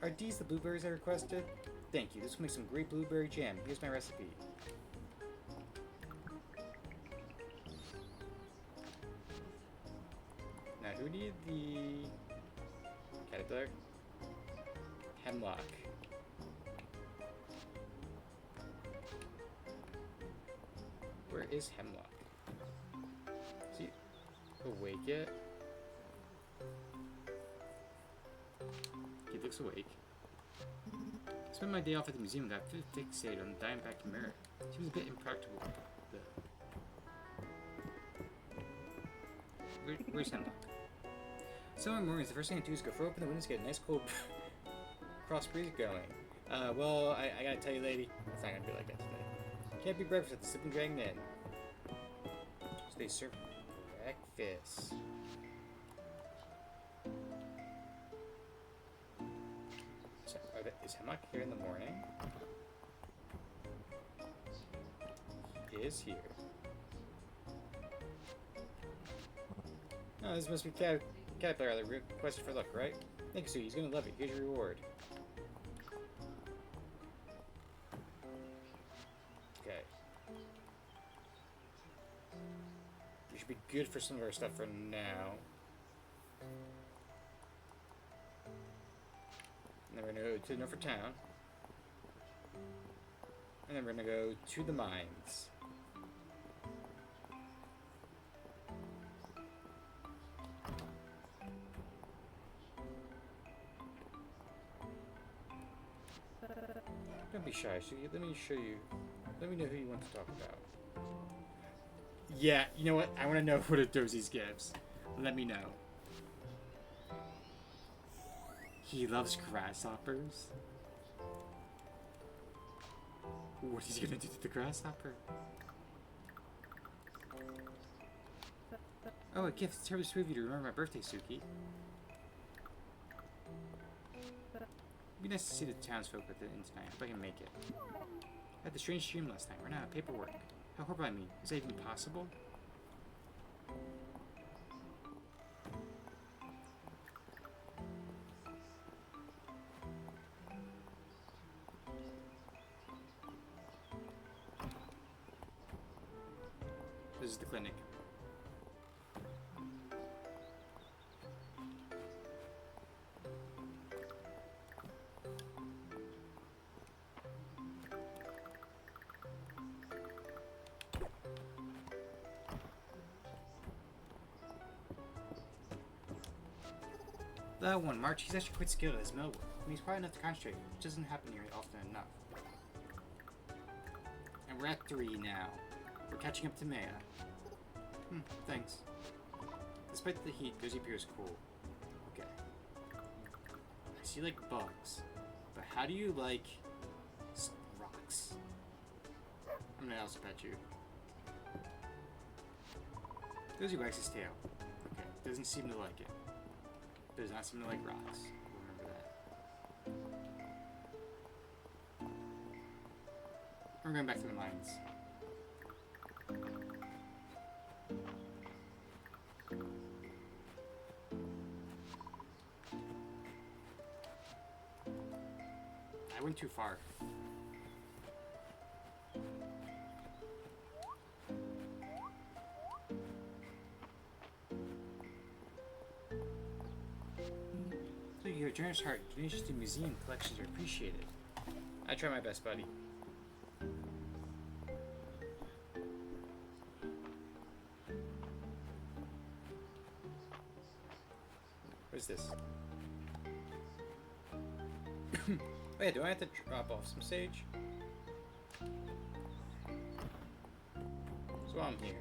Are these the blueberries I requested? Thank you. This will make some great blueberry jam. Here's my recipe. Now, who needed the caterpillar? Hemlock. Where is Hemlock? Is he awake yet? He looks awake. I spent my day off at the museum and got fixated on the Diamondback mirror. Seems a bit impractical. Where's Hemlock? Summer mornings, the first thing I do is go throw open the windows to get a nice cold cross breeze going. Well, I gotta tell you, lady, it's not gonna be like that today. Can't be breakfast at the Sleeping Dragon Inn. So they serve breakfast. Is Hemlock here in the morning? He is here. Oh, this must be Caterpillar that requested for luck, right? Thank you, Sue. He's gonna love it. Here's your reward. Okay. We should be good for some of our stuff for now. And then we're gonna go to Norfolk Town. And then we're gonna go to the mines. Don't be shy. Let me show you. Let me know who you want to talk about. Yeah, you know what? I want to know what a Dozie's gives. Let me know. He loves grasshoppers. What is he gonna do to the grasshopper? Oh, a gift. It's terribly sweet of you to remember my birthday, Suki. It'd be nice to see the townsfolk at the inn tonight, if I can make it. I had the strange dream last night. Ran out of paperwork. How horrible I mean. Is that even possible? This is the clinic. That one, March, he's actually quite skilled at his mill work. And he's quiet enough to concentrate, which doesn't happen here often enough. And we're at 3 now. We're catching up to Maya. Thanks. Despite the heat, Dozy appears cool. Okay. I see like bugs. But how do you like rocks? I'm gonna also pet you. Dozy wags his tail. Okay, doesn't seem to like it. Does not seem to like rocks. Remember that. We're going back to the mines. I went too far. Your generous heart, donations to museum collections are appreciated. I try my best, buddy. What is this? Oh yeah, do I have to drop off some sage? So I'm here.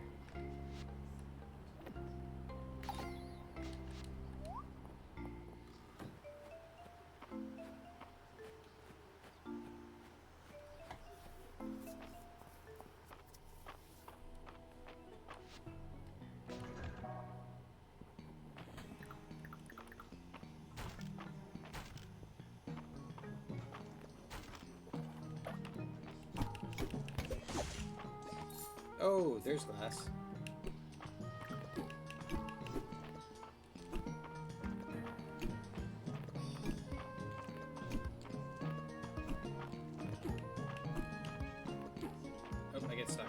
Oh, there's glass. Oh, I get stuck.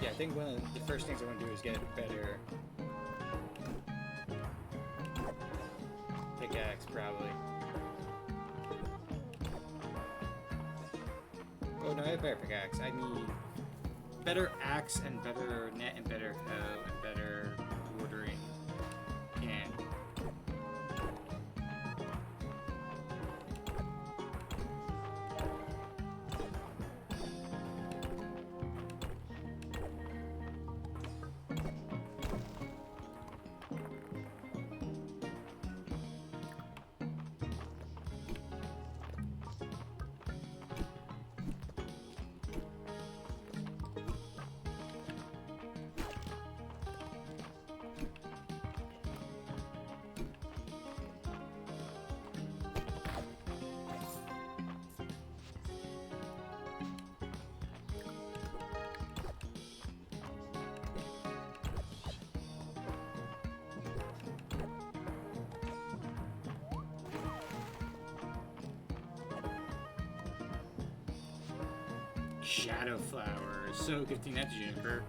Yeah, I think one of the first things I want to do is get a better pickaxe, probably. Oh no, I have a better pickaxe. I need better axe and better net and better hoe and better watering can. Shadow flower. So gifting that to Juniper.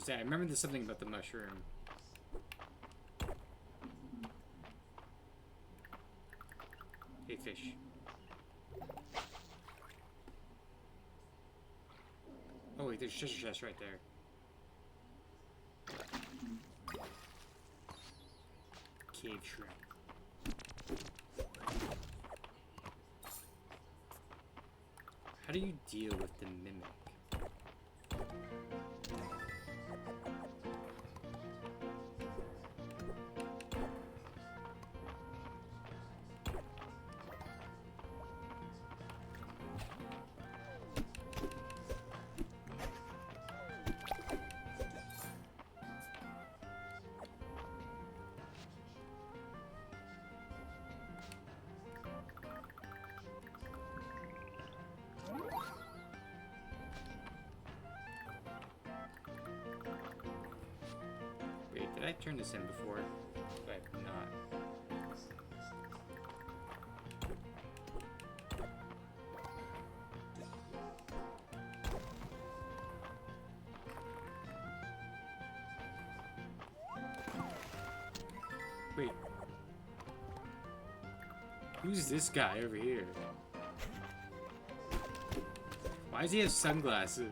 I remember there's something about the mushroom. Hey, fish. Oh wait, there's a treasure chest right there. Cave shrimp. How do you deal with the mimic? Wait, did I turn this in before? I have not. Wait. Who's this guy over here? Why does he have sunglasses?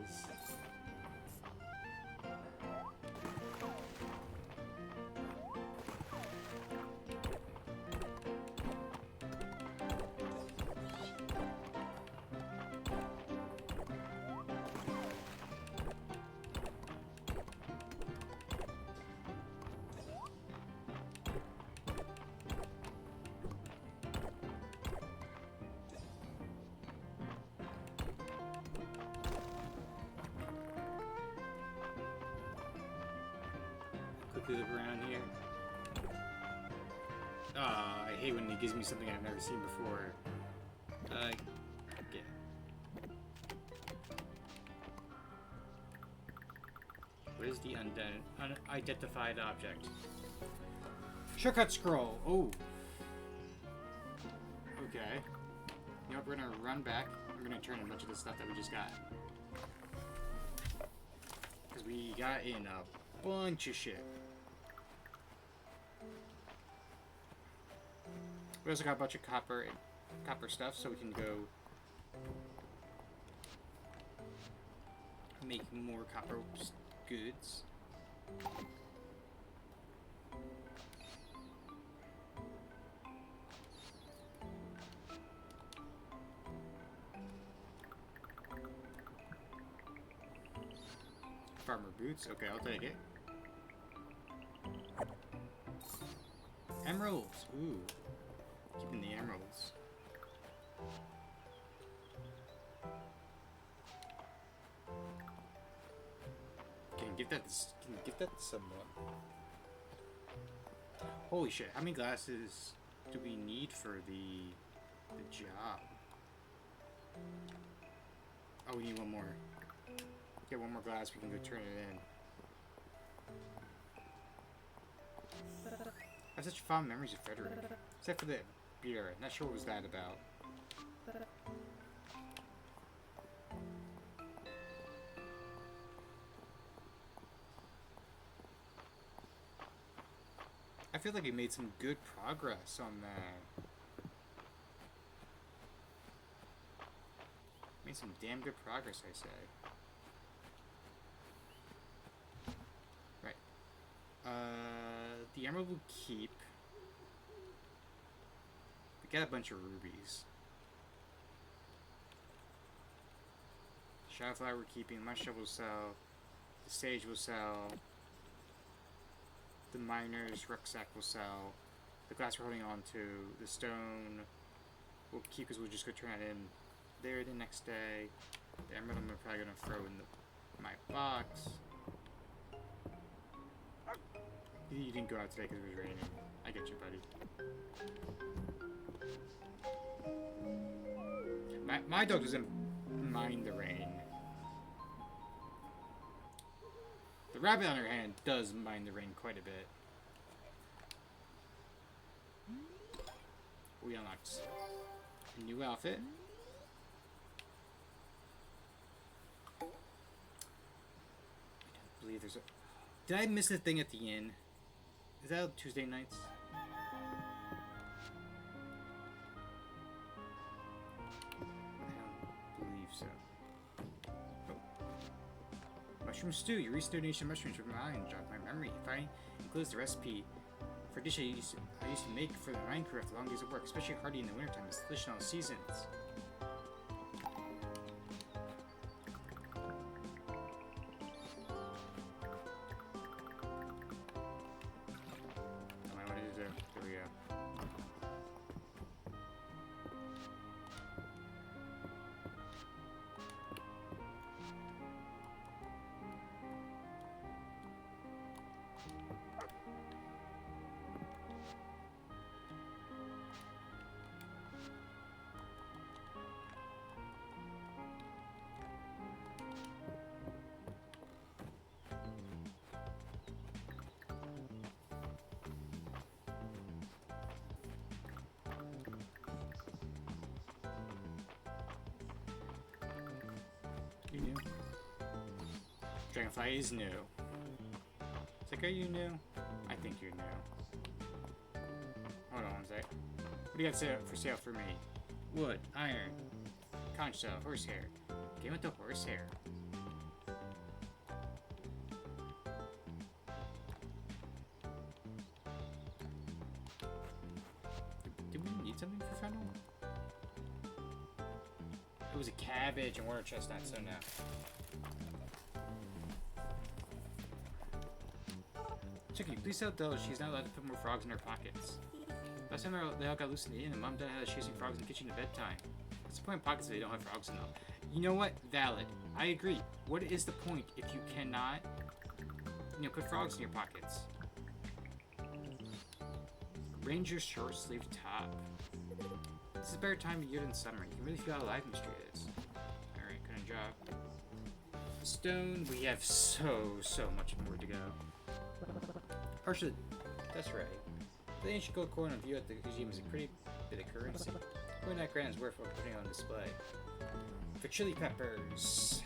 quickly look around here. I hate when he gives me something I've never seen before. Yeah. What is the unidentified object? Shortcut scroll. Oh. Okay. You know what? We're gonna run back. We're gonna turn in a bunch of the stuff that we just got. Because we got in a bunch of shit. We also got a bunch of copper stuff, so we can go make more copper goods. Farmer boots. Okay, I'll take it. Emeralds. Ooh. Keeping the emeralds. Can you give that to someone? Holy shit, how many glasses do we need for the job? Oh, we need one more. Get one more glass, we can go turn it in. I have such fond memories of Frederick. Except for the beer. Not sure what was that about. I feel like we made some good progress on that. Made some damn good progress, I say. Right. The emerald will keep. We got a bunch of rubies. Shadowflower we're keeping. My shovel will sell. The sage will sell. The miner's rucksack will sell. The glass we're holding on to. The stone we'll keep because we'll just go turn it in there the next day. The emerald I'm probably going to throw in my box. You didn't go out today because it was raining. I get you, buddy. My dog doesn't mind the rain. The rabbit, on the other hand, does mind the rain quite a bit. We unlocked a new outfit. I don't believe there's a... Did I miss a thing at the inn? Is that Tuesday nights? I don't believe so. Oh. Mushroom stew. Your recent donation of mushrooms from mine jogged my memory. If I includes the recipe for a dish I used to make for the mine crew after long days of work, especially hardy in the wintertime. It's delicious in all seasons. There we go. You new? Dragonfly is new. It's like, are you new? I think you're new. Hold on one sec. What do you got for sale for me? Wood, iron, conch shell, horsehair. Game with the horsehair. Did we need something for fennel? It was a cabbage and water chestnut, so no. Chicky, please tell Della she's not allowed to put more frogs in her pockets. Last time they all got loose in the inn, and Mom and Dad had us chasing frogs in the kitchen at bedtime. What's the point of pockets if they don't have frogs in them? You know what? Valid. I agree. What is the point if you cannot, put frogs in your pockets? Ranger short sleeve top. This is a better time of year than summer. You can really feel how alive Mistria is. Alright, gonna drop. Stone, we have so much more to go. Partially, that's right. The ancient gold coin on view at the museum is a pretty bit of currency. More than that grand is worth putting on display. For chili peppers.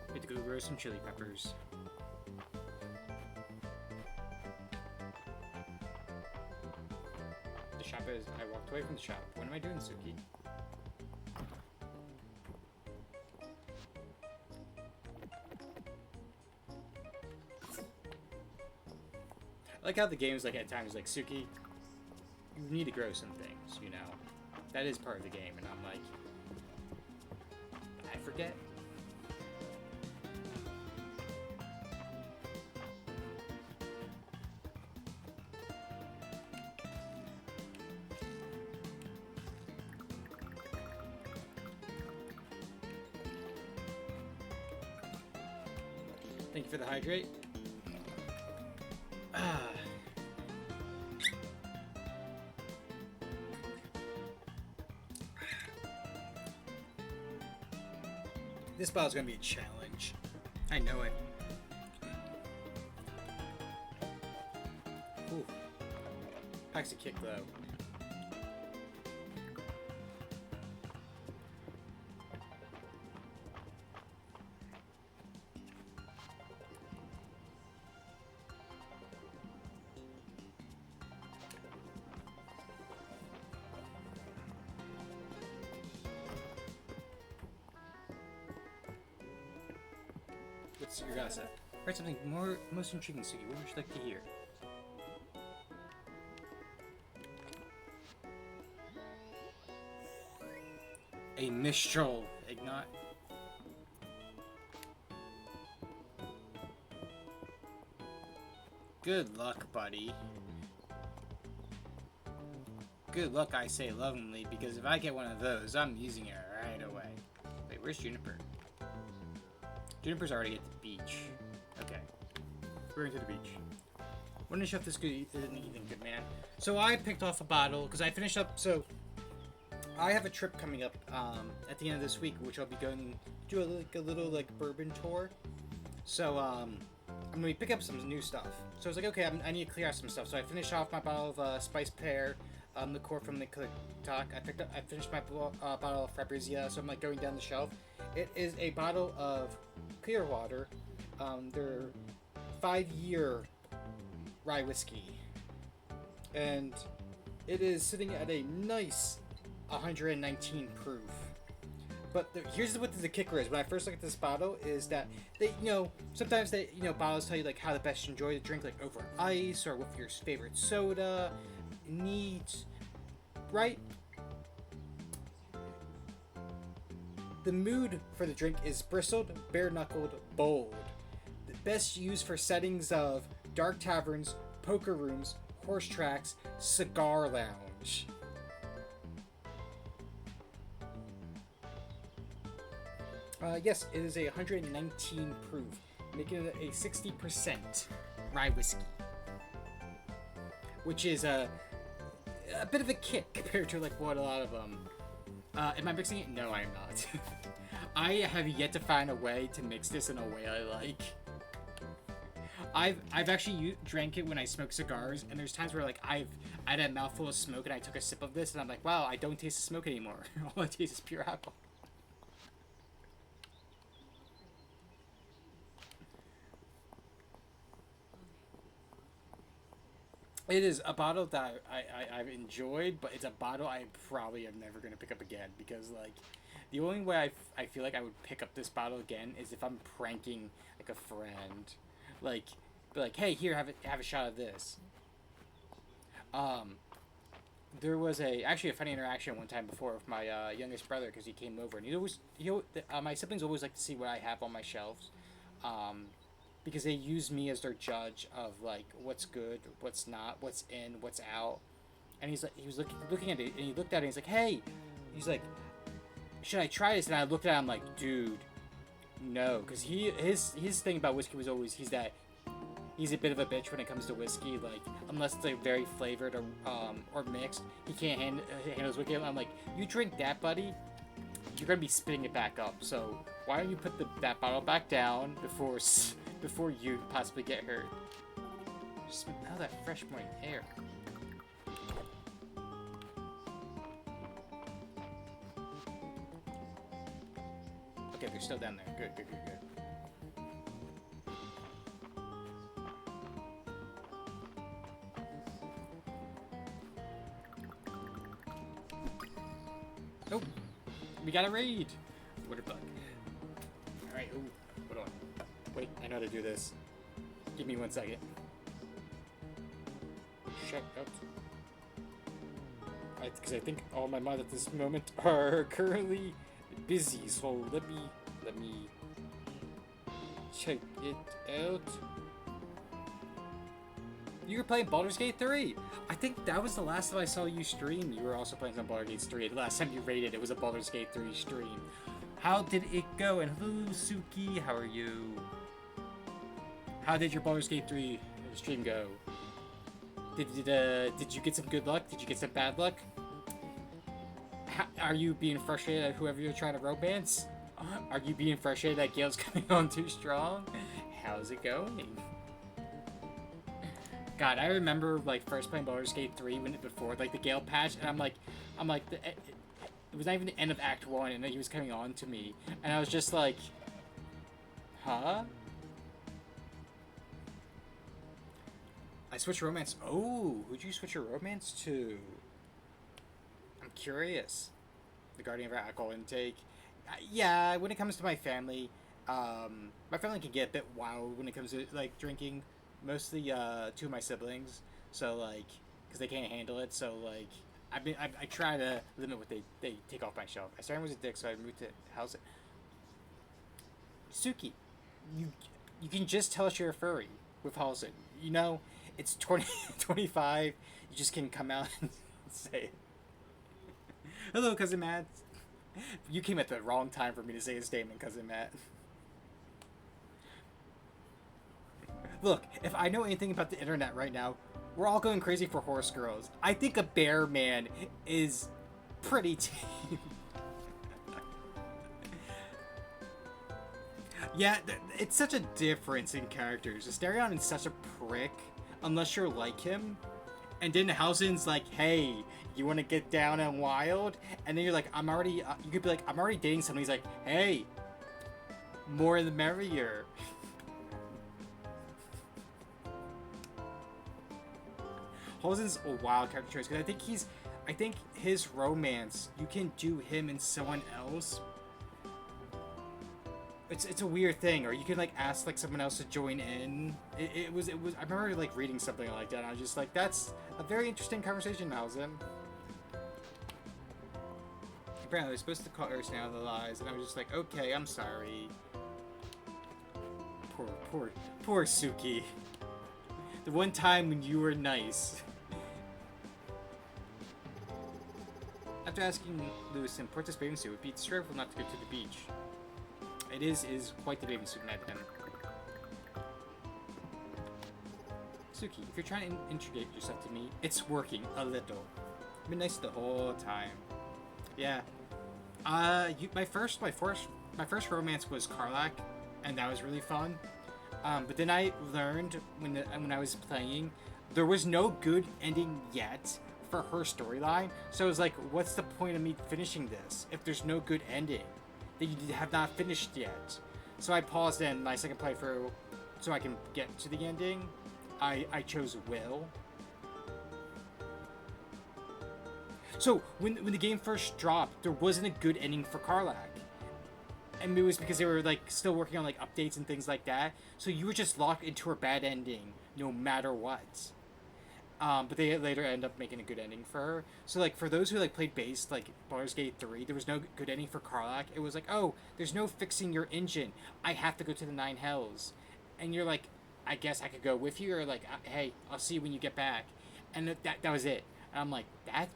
We have to go grow some chili peppers. The shop is. I walked away from the shop. What am I doing, Suki? I like how the game is like at times like, Suki, you need to grow some things, you know. That is part of the game, and I'm like, I forget. Thank you for the hydrate. This bottle's gonna be a challenge. I know it. Ooh. Packs a kick though. What's your gossip? Heard something most intriguing, Suki. What would you like to hear? A Mistral Ignite. Good luck, buddy. Good luck, I say lovingly, because if I get one of those, I'm using it right away. Wait, where's Juniper? Juniper's already at the beach. Okay. We're into the beach. Wouldn't show if this good isn't anything good, man. So I picked off a bottle, because I finished up, so I have a trip coming up at the end of this week, which I'll be going to do a little like bourbon tour. So I'm gonna be picking up some new stuff. So I was like, okay, I need to clear out some stuff. So I finished off my bottle of Spice Pear liqueur from the talk. I finished my bottle of Fabrizia. So I'm like going down the shelf. It is a bottle of clear water. Their 5-year rye whiskey, and it is sitting at a nice 119 proof. But here's what the kicker is. When I first look at this bottle, is that they, sometimes they, bottles tell you like how to best enjoy the drink, like over ice or with your favorite soda, neat, right? The mood for the drink is bristled, bare-knuckled, bold. The best used for settings of dark taverns, poker rooms, horse tracks, cigar lounge. Yes, it is a 119 proof, making it a 60% rye whiskey, which is a bit of a kick compared to like what a lot of them. Am I mixing it? No, I am not. I have yet to find a way to mix this in a way I like. I've actually drank it when I smoke cigars, and there's times where like I had a mouthful of smoke and I took a sip of this, and I'm like, wow, I don't taste the smoke anymore. All I taste is pure alcohol. It is a bottle that I've enjoyed, but it's a bottle I probably am never going to pick up again, because, like, the only way I feel like I would pick up this bottle again is if I'm pranking, like, a friend. Like, be like, hey, here, have a shot of this. There was actually a funny interaction one time before with my youngest brother, because he came over, and my siblings always like to see what I have on my shelves. Because they use me as their judge of like what's good, what's not, what's in, what's out. And he was looking at it, and he looked at it, and he's like, hey, he's like, should I try this? And I looked at him like, dude, No, because his thing about whiskey was always he's a bit of a bitch when it comes to whiskey. Like, unless it's like very flavored or mixed, he can't handle his whiskey. I'm like, you drink that, buddy, you're gonna be spitting it back up. So why don't you put that bottle back down before you possibly get hurt? Smell that fresh morning air. Okay, they're still down there. Good. Oh, we got a raid. What a bug. All right. Ooh, hold on. Wait, I know how to do this. Give me 1 second. Shut up. Because I think all my mods at this moment are currently busy. So let me check it out. You were playing Baldur's Gate 3. I think that was the last time I saw you stream. You were also playing some Baldur's Gate 3. The last time you raided, it was a Baldur's Gate 3 stream. How did it go? And hello, Suki. How are you? How did your Baldur's Gate 3 stream go? Did you get some good luck? Did you get some bad luck? Are you being frustrated at whoever you're trying to romance? Are you being frustrated that Gale's coming on too strong? How's it going? God, I remember like first playing Baldur's Gate 3 before like the Gale patch, and I'm like, it was not even the end of Act 1, and he was coming on to me, and I was just like, huh? I switched romance. Oh, who'd you switch your romance to? I'm curious. The guardian of our alcohol intake. Yeah, when it comes to my family can get a bit wild when it comes to like drinking. Mostly 2 of my siblings, so like, because they can't handle it. So like, I try to limit what they take off my shelf. I started with a dick, so I moved to house it. Suki, you can just tell us you're a furry with Halsey. You know, it's 25. You just can come out and say it. Hello, Cousin Matt. You came at the wrong time for me to say a statement, Cousin Matt. Look, if I know anything about the internet right now, we're all going crazy for horse girls. I think a bear man is pretty tame. Yeah, it's such a difference in characters. Asterion is such a prick, unless you're like him. And then Housen's like, hey, you want to get down and wild? And then you're like, you could be like, I'm already dating someone. He's like, hey, more the merrier. Halsen's a wild character choice, because I think his romance, you can do him and someone else. It's a weird thing, or you can like ask like someone else to join in. It was I remember like reading something like that, and I was just like, that's a very interesting conversation, Halsen. Apparently, they're supposed to call Ursa out of the lies, and I was just like, okay, I'm sorry. Poor Suki. The one time when you were nice. After asking Lewis in Portis bathing suit would be disrespectful not to go to the beach. It is quite the bathing suit night then. Suki, if you're trying to integrate yourself to me, it's working a little. I've been nice the whole time. Yeah. My first romance was Karlach, and that was really fun. But then I learned when I was playing, there was no good ending yet for her storyline. So I was like, what's the point of me finishing this if there's no good ending that you have not finished yet? So I paused in my second playthrough so I can get to the ending. I chose Will. So when the game first dropped, there wasn't a good ending for Karlach. And it was because they were like still working on like updates and things like that. So you were just locked into her bad ending no matter what. But they later end up making a good ending for her. So like for those who like played base like Baldur's Gate 3, there was no good ending for Karlach. It was like, oh, there's no fixing your engine. I have to go to the 9 hells. And you're like, I guess I could go with you, or like, hey, I'll see you when you get back. And that was it. And I'm like, that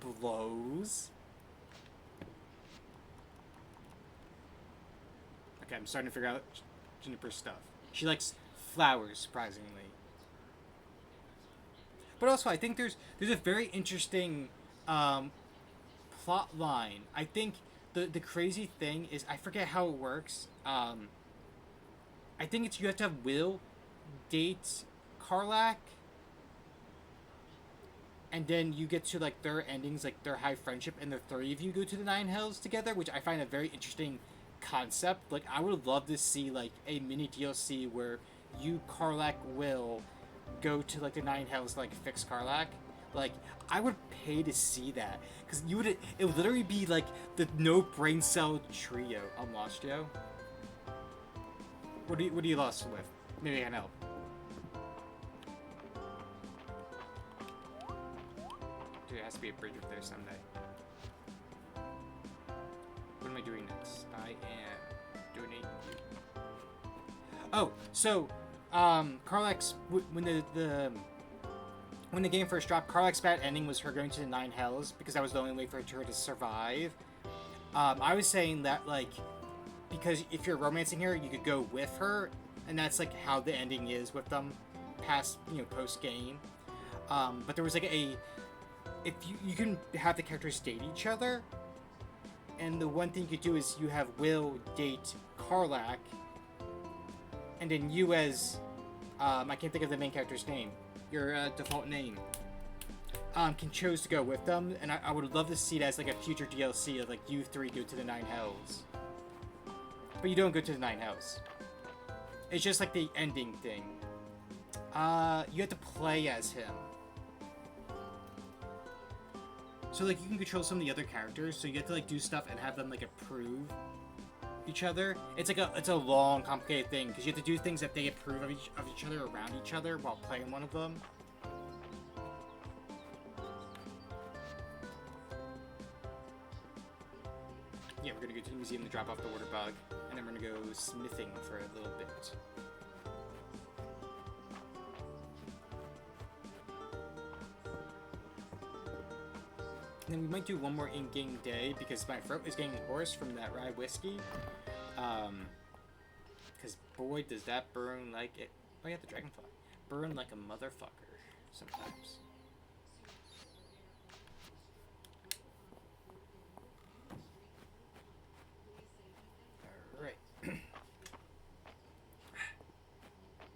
blows. Okay, I'm starting to figure out Juniper's stuff. She likes flowers, surprisingly. But also, I think there's a very interesting plot line. I think the crazy thing is, I forget how it works. I think it's you have to have Will date Karlak, and then you get to like their endings, like their high friendship, and the three of you go to the Nine Hells together, which I find a very interesting concept. Like, I would love to see like a mini DLC where you, Karlak, Will go to like the Nine Hells to, like fix Karlak. Like, I would pay to see that, because it would literally be like the no brain cell trio. I'm lost, Joe. What are you lost with? Maybe I can help. Dude, it has to be a bridge up there someday. What am I doing next? I am donating. Oh, so Karlak's when the game first dropped, Karlak's bad ending was her going to the Nine Hells because that was the only way for her to survive. I was saying that, like, because if you're romancing her, you could go with her, and that's like how the ending is with them, post game. But there was like if you can have the characters date each other, and the one thing you could do is you have Will date Karlak, and then you as I can't think of the main character's name, your default name, can choose to go with them, and I would love to see that as like a future DLC of like you three go to the Nine Hells. But you don't go to the Nine Hells. It's just like the ending thing. You have to play as him. So like you can control some of the other characters, so you get to like do stuff and have them like approve each other. It's a long, complicated thing because you have to do things that they approve of each other around each other while playing one of them. Yeah, we're gonna go to the museum to drop off the water bug, and then we're gonna go smithing for a little bit. And then we might do one more in-game day because my throat is getting hoarse from that rye whiskey. Because boy, does that burn like it. Oh yeah, the dragonfly. Burn like a motherfucker sometimes. Alright.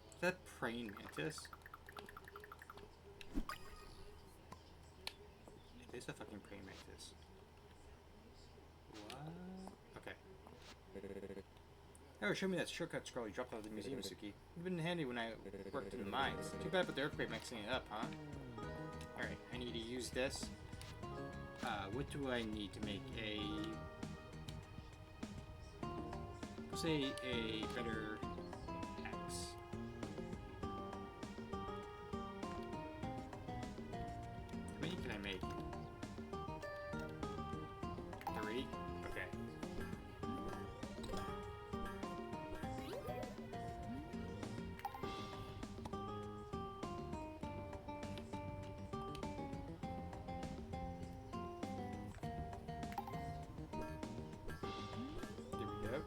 Is that praying mantis? It is a fucking praying mantis. What? Okay. Oh, show me that shortcut scroll you dropped out of the museum, Suki. You've been handy when I worked in the mines. Too bad about the earthquake mixing it up, huh? Alright, I need to use this. What do I need to make a... say a better axe? How many can I make? 3? Okay. There we go.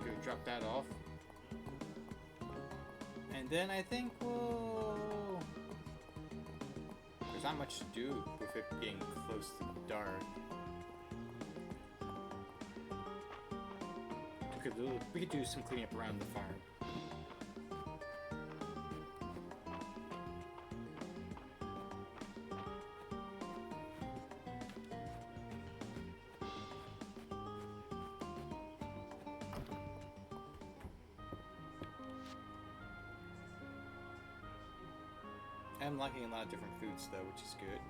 Go drop that off. And then I think we'll... There's not much to do with it being close to dark. We could do some cleaning up around the farm. I'm liking a lot of different foods though, which is good.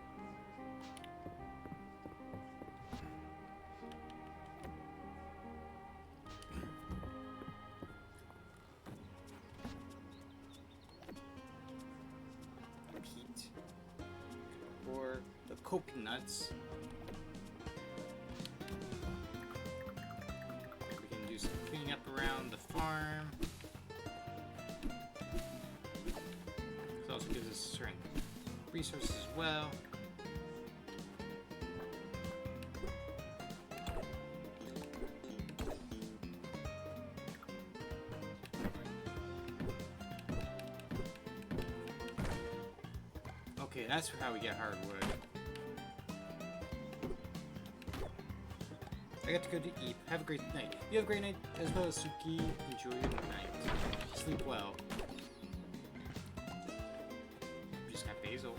Peat. Or the coconuts. resources as well. Okay, that's how we get hardwood. I got to go to eat. Have a great night. You have a great night as well, Suki. Enjoy your night. Sleep well. We just got basil.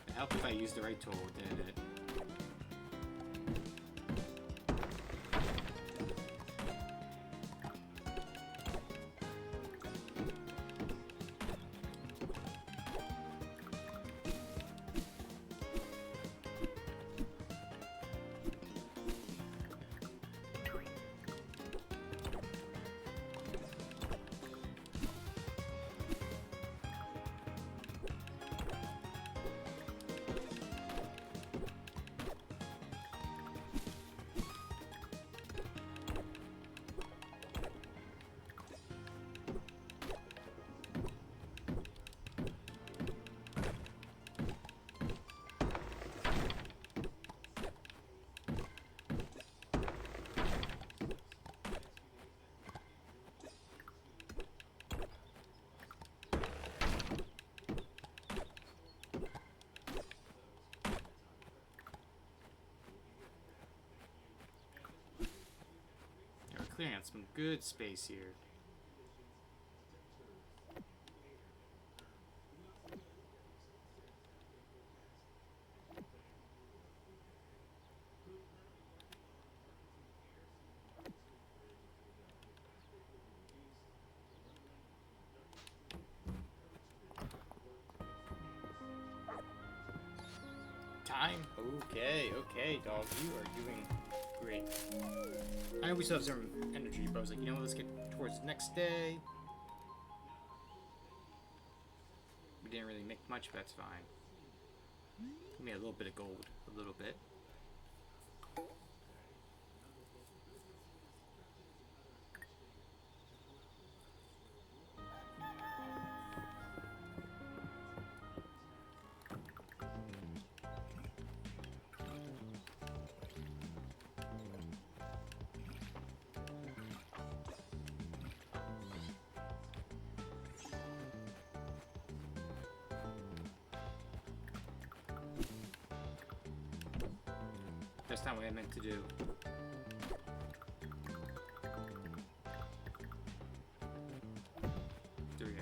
It helped if I used the right tool, did it? Clearing out some good space here. Time? Okay, okay, dog. You are doing great. I know we still have some energy, but I was like, you know what, let's get towards the next day. We didn't really make much, but that's fine. We made a little bit of gold. A little bit. That's not what I meant to do. There we go.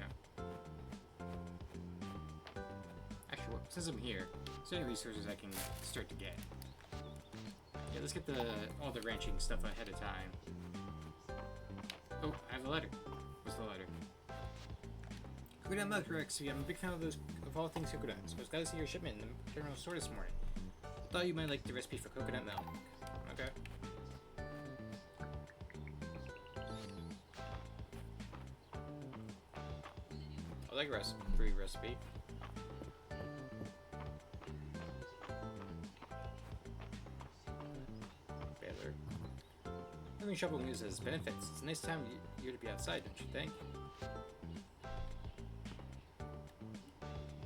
Actually, well, since I'm here, is there any resources I can start to get? Yeah, let's get all the ranching stuff ahead of time. Oh, I have a letter. What's the letter? Coconut milk, Rex. I'm a big fan of all things coconut. So I was glad to see your shipment in the general store this morning. I thought you might like the recipe for coconut milk. Okay. I like recipe. Baylor. Having shoveling news has benefits. It's a nice time of year to be outside, don't you think?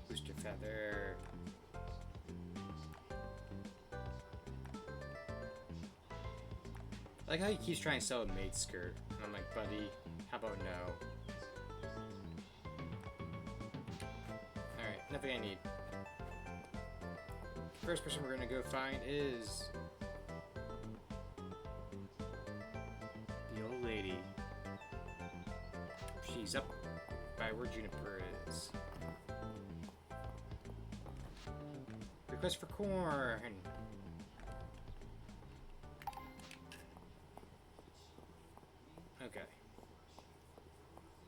Booster feather. I like how he keeps trying to sell a maid skirt. And I'm like, buddy, how about no? Alright, nothing I need. First person we're gonna go find is the old lady. She's up by where Juniper is. Request for corn. Okay.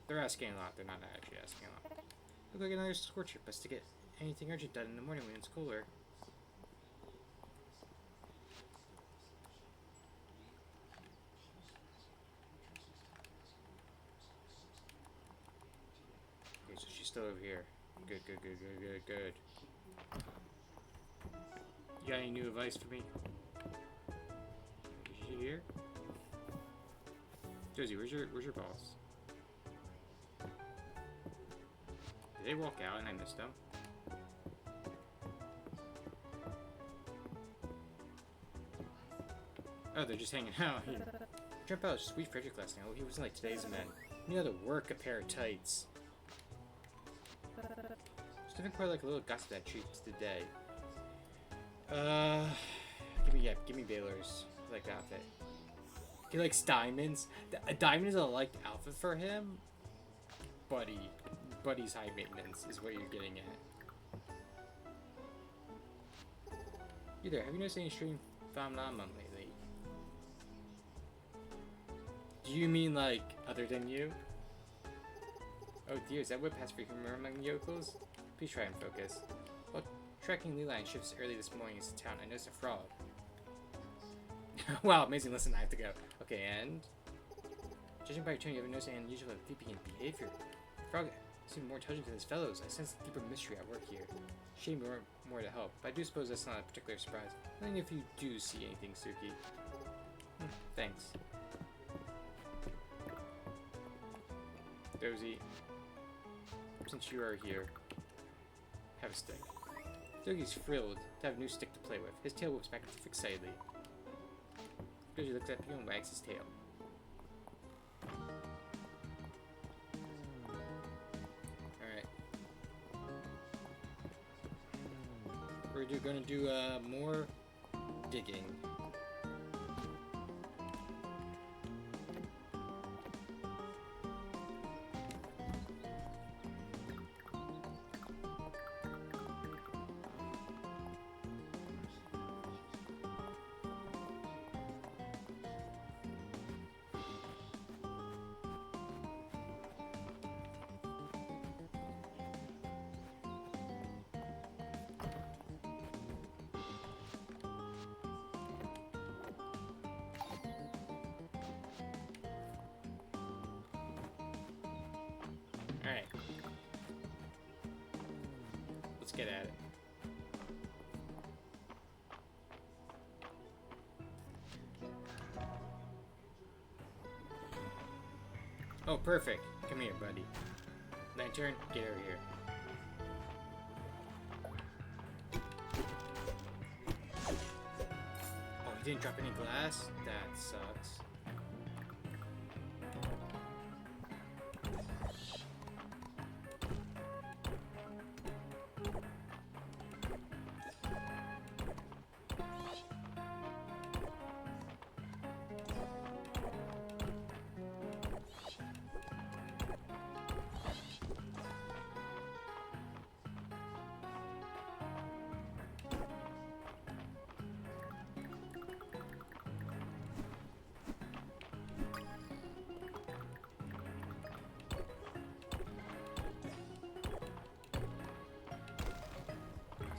They're asking a lot. They're not actually asking a lot. Look like another scorcher. Best to get anything urgent done in the morning when it's cooler. still over here. Good, good, good, good, good, good. You got any new advice for me? Is she here? Josie, where's your boss? Did they walk out and I missed them? Oh, they're just hanging out. Jump out, sweet Frederick last night. Oh, he wasn't like today's man. He had to work a pair of tights. Just nothing quite like a little gossip that treats the day. Give me Baylor's. I like the outfit. He likes diamonds. A diamond is a liked outfit for him. Buddy's high maintenance is what you're getting at. You there, have you noticed any strange phenomenon lately? Do you mean like other than you? Oh dear, is that what past for humor among yokels? Please try and focus. While tracking Leeline shifts early this morning into town, I noticed a frog. Wow, amazing. Listen, I have to go. Okay, and judging by your tone, you haven't noticed any unusual deviant behavior. The frog seemed more touching to his fellows. I sense a deeper mystery at work here. Shame you weren't more to help, but I do suppose that's not a particular surprise. Only if you do see anything, Suki. Thanks. Dozy, since you are here, have a stick. Dozy's thrilled to have a new stick to play with. His tail whips back and forth excitedly. Dozy looks at you and wags his tail. Alright. We're gonna do more digging. Alright. Let's get at it. Oh, perfect. Come here, buddy. Lantern, get over here. Oh, he didn't drop any glass? That sucks.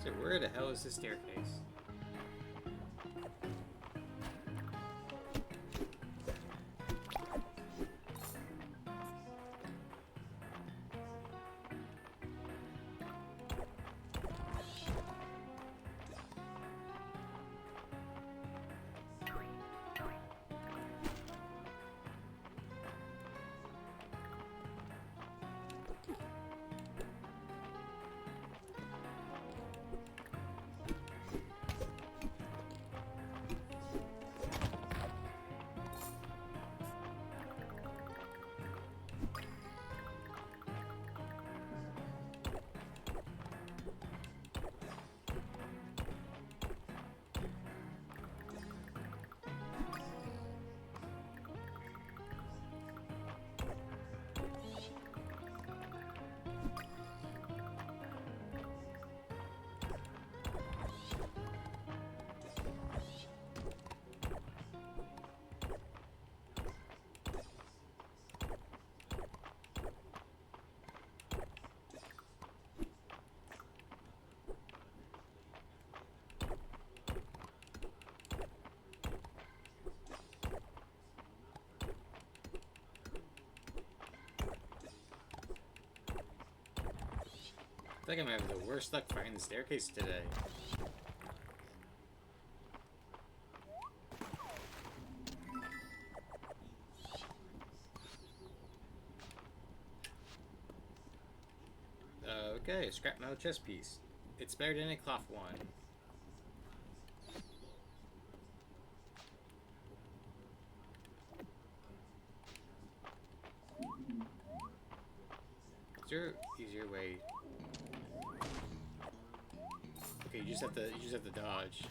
So where the hell is the staircase? feel like I'm having the worst luck finding the staircase today. Okay, a scrap metal chest piece. It's better than a cloth one. Is there an easier way? Okay, you just have to dodge.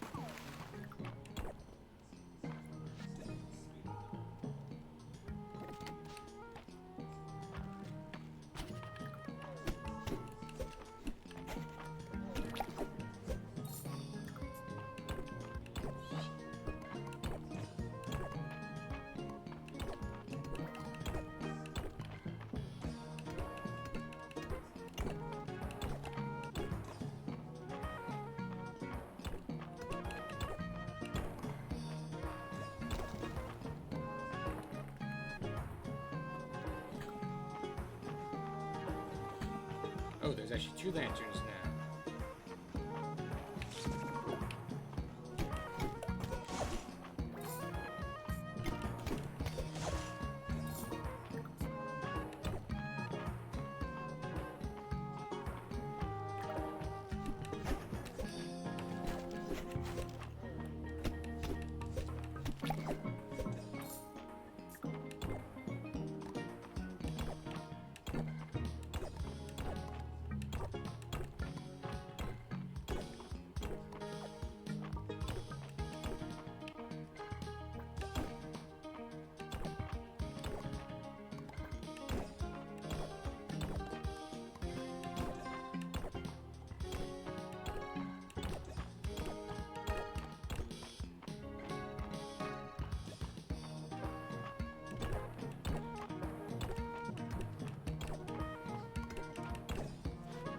Oh, there's actually 2 lanterns now.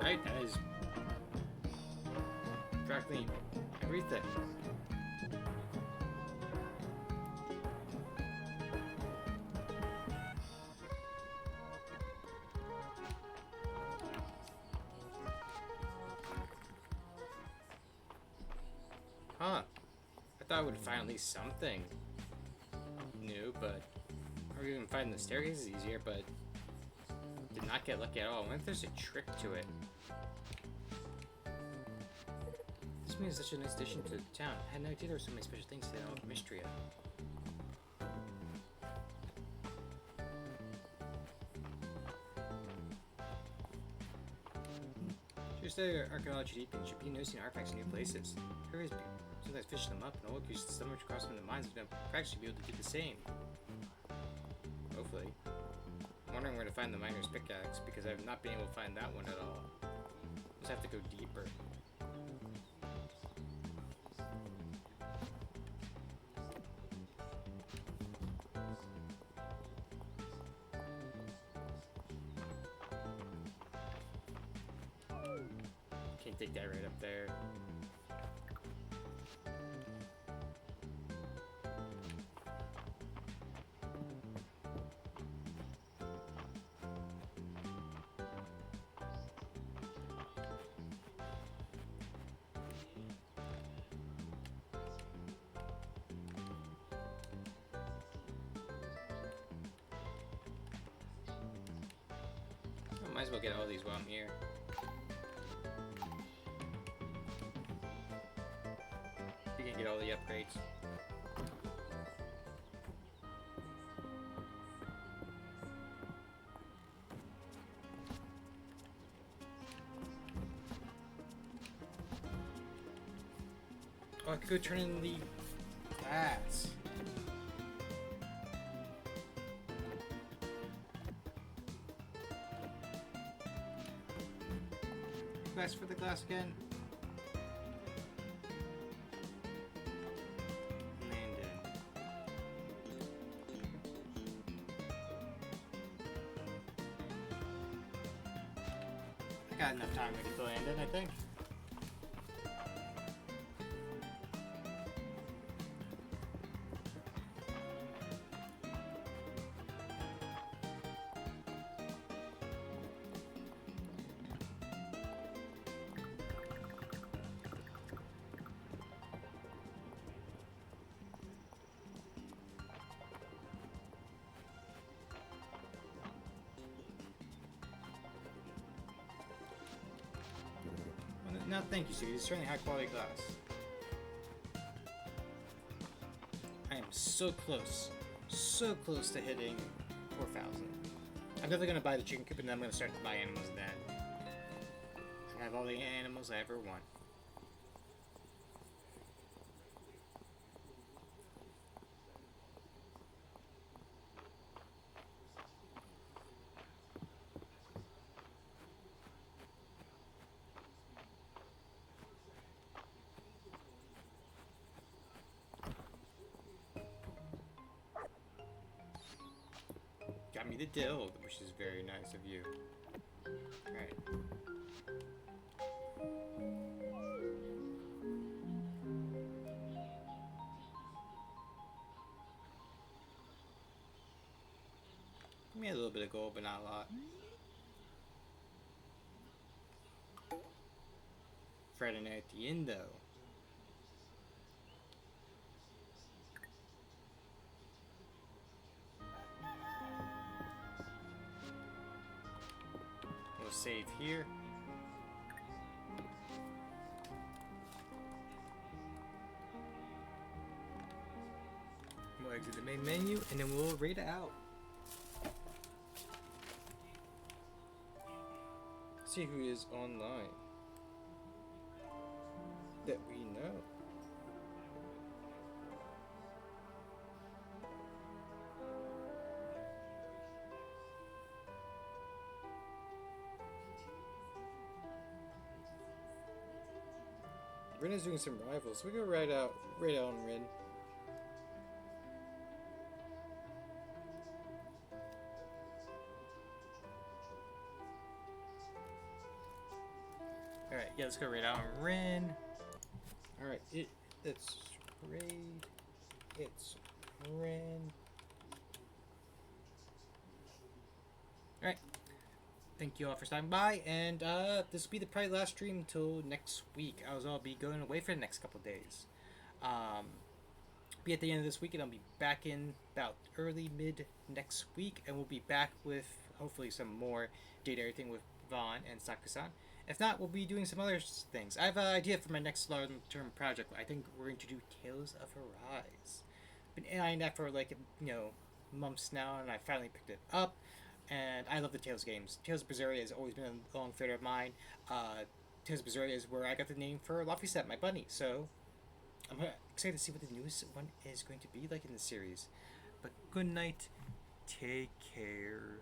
Right, that is practically everything. Huh. I thought I would find at least something new, but or even finding the staircase is easier, but did not get lucky at all. I wonder if there's a trick to it. This means such a nice addition to the town. I had no idea there were so many special things to the Mistria. Just the archaeology deep and should be noticing artifacts in new places. Curious people sometimes fish them up, and all use so much across from the mines that practically be able to do the same. Hopefully. I'm wondering where to find the miner's pickaxe because I've not been able to find that one at all. Just have to go deeper. Can't take that right up there. I might as well get all these while I'm here. You can get all the upgrades. Oh, I could go turn in the glass. Quest for the glass again. Landon. I got enough time to get to Landon, I think. No, thank you, sweetie. It's certainly high quality glass. I am so close to hitting 4,000. I'm definitely gonna buy the chicken coop and then I'm gonna start to buy animals then. I have all the animals I ever want. Got me the dill, which is very nice of you. Alright. Give me a little bit of gold, but not a lot. Friday night at the end, though. We'll save here. We'll exit the main menu, and then we'll rate it out. See who is online that we know. Rin is doing some rivals. We go right out on Rin. Alright, yeah, let's go right out on Rin. Alright, it's raid. It's Rin. Alright. Thank you all for stopping by, and this will be the probably last stream until next week. I'll be going away for the next couple days. Be at the end of this week, and I'll be back in about early mid next week, and we'll be back with hopefully some more data everything with Vaughn and Sakusan. If not, we'll be doing some other things. I have an idea for my next long-term project. I think we're going to do Tales of Arise. Been eyeing that for like months now, and I finally picked it up. And I love the Tales games. Tales of Berseria has always been a long favorite of mine. Tales of Berseria is where I got the name for Laphicet, my bunny. So I'm excited to see what the newest one is going to be like in the series. But good night. Take care.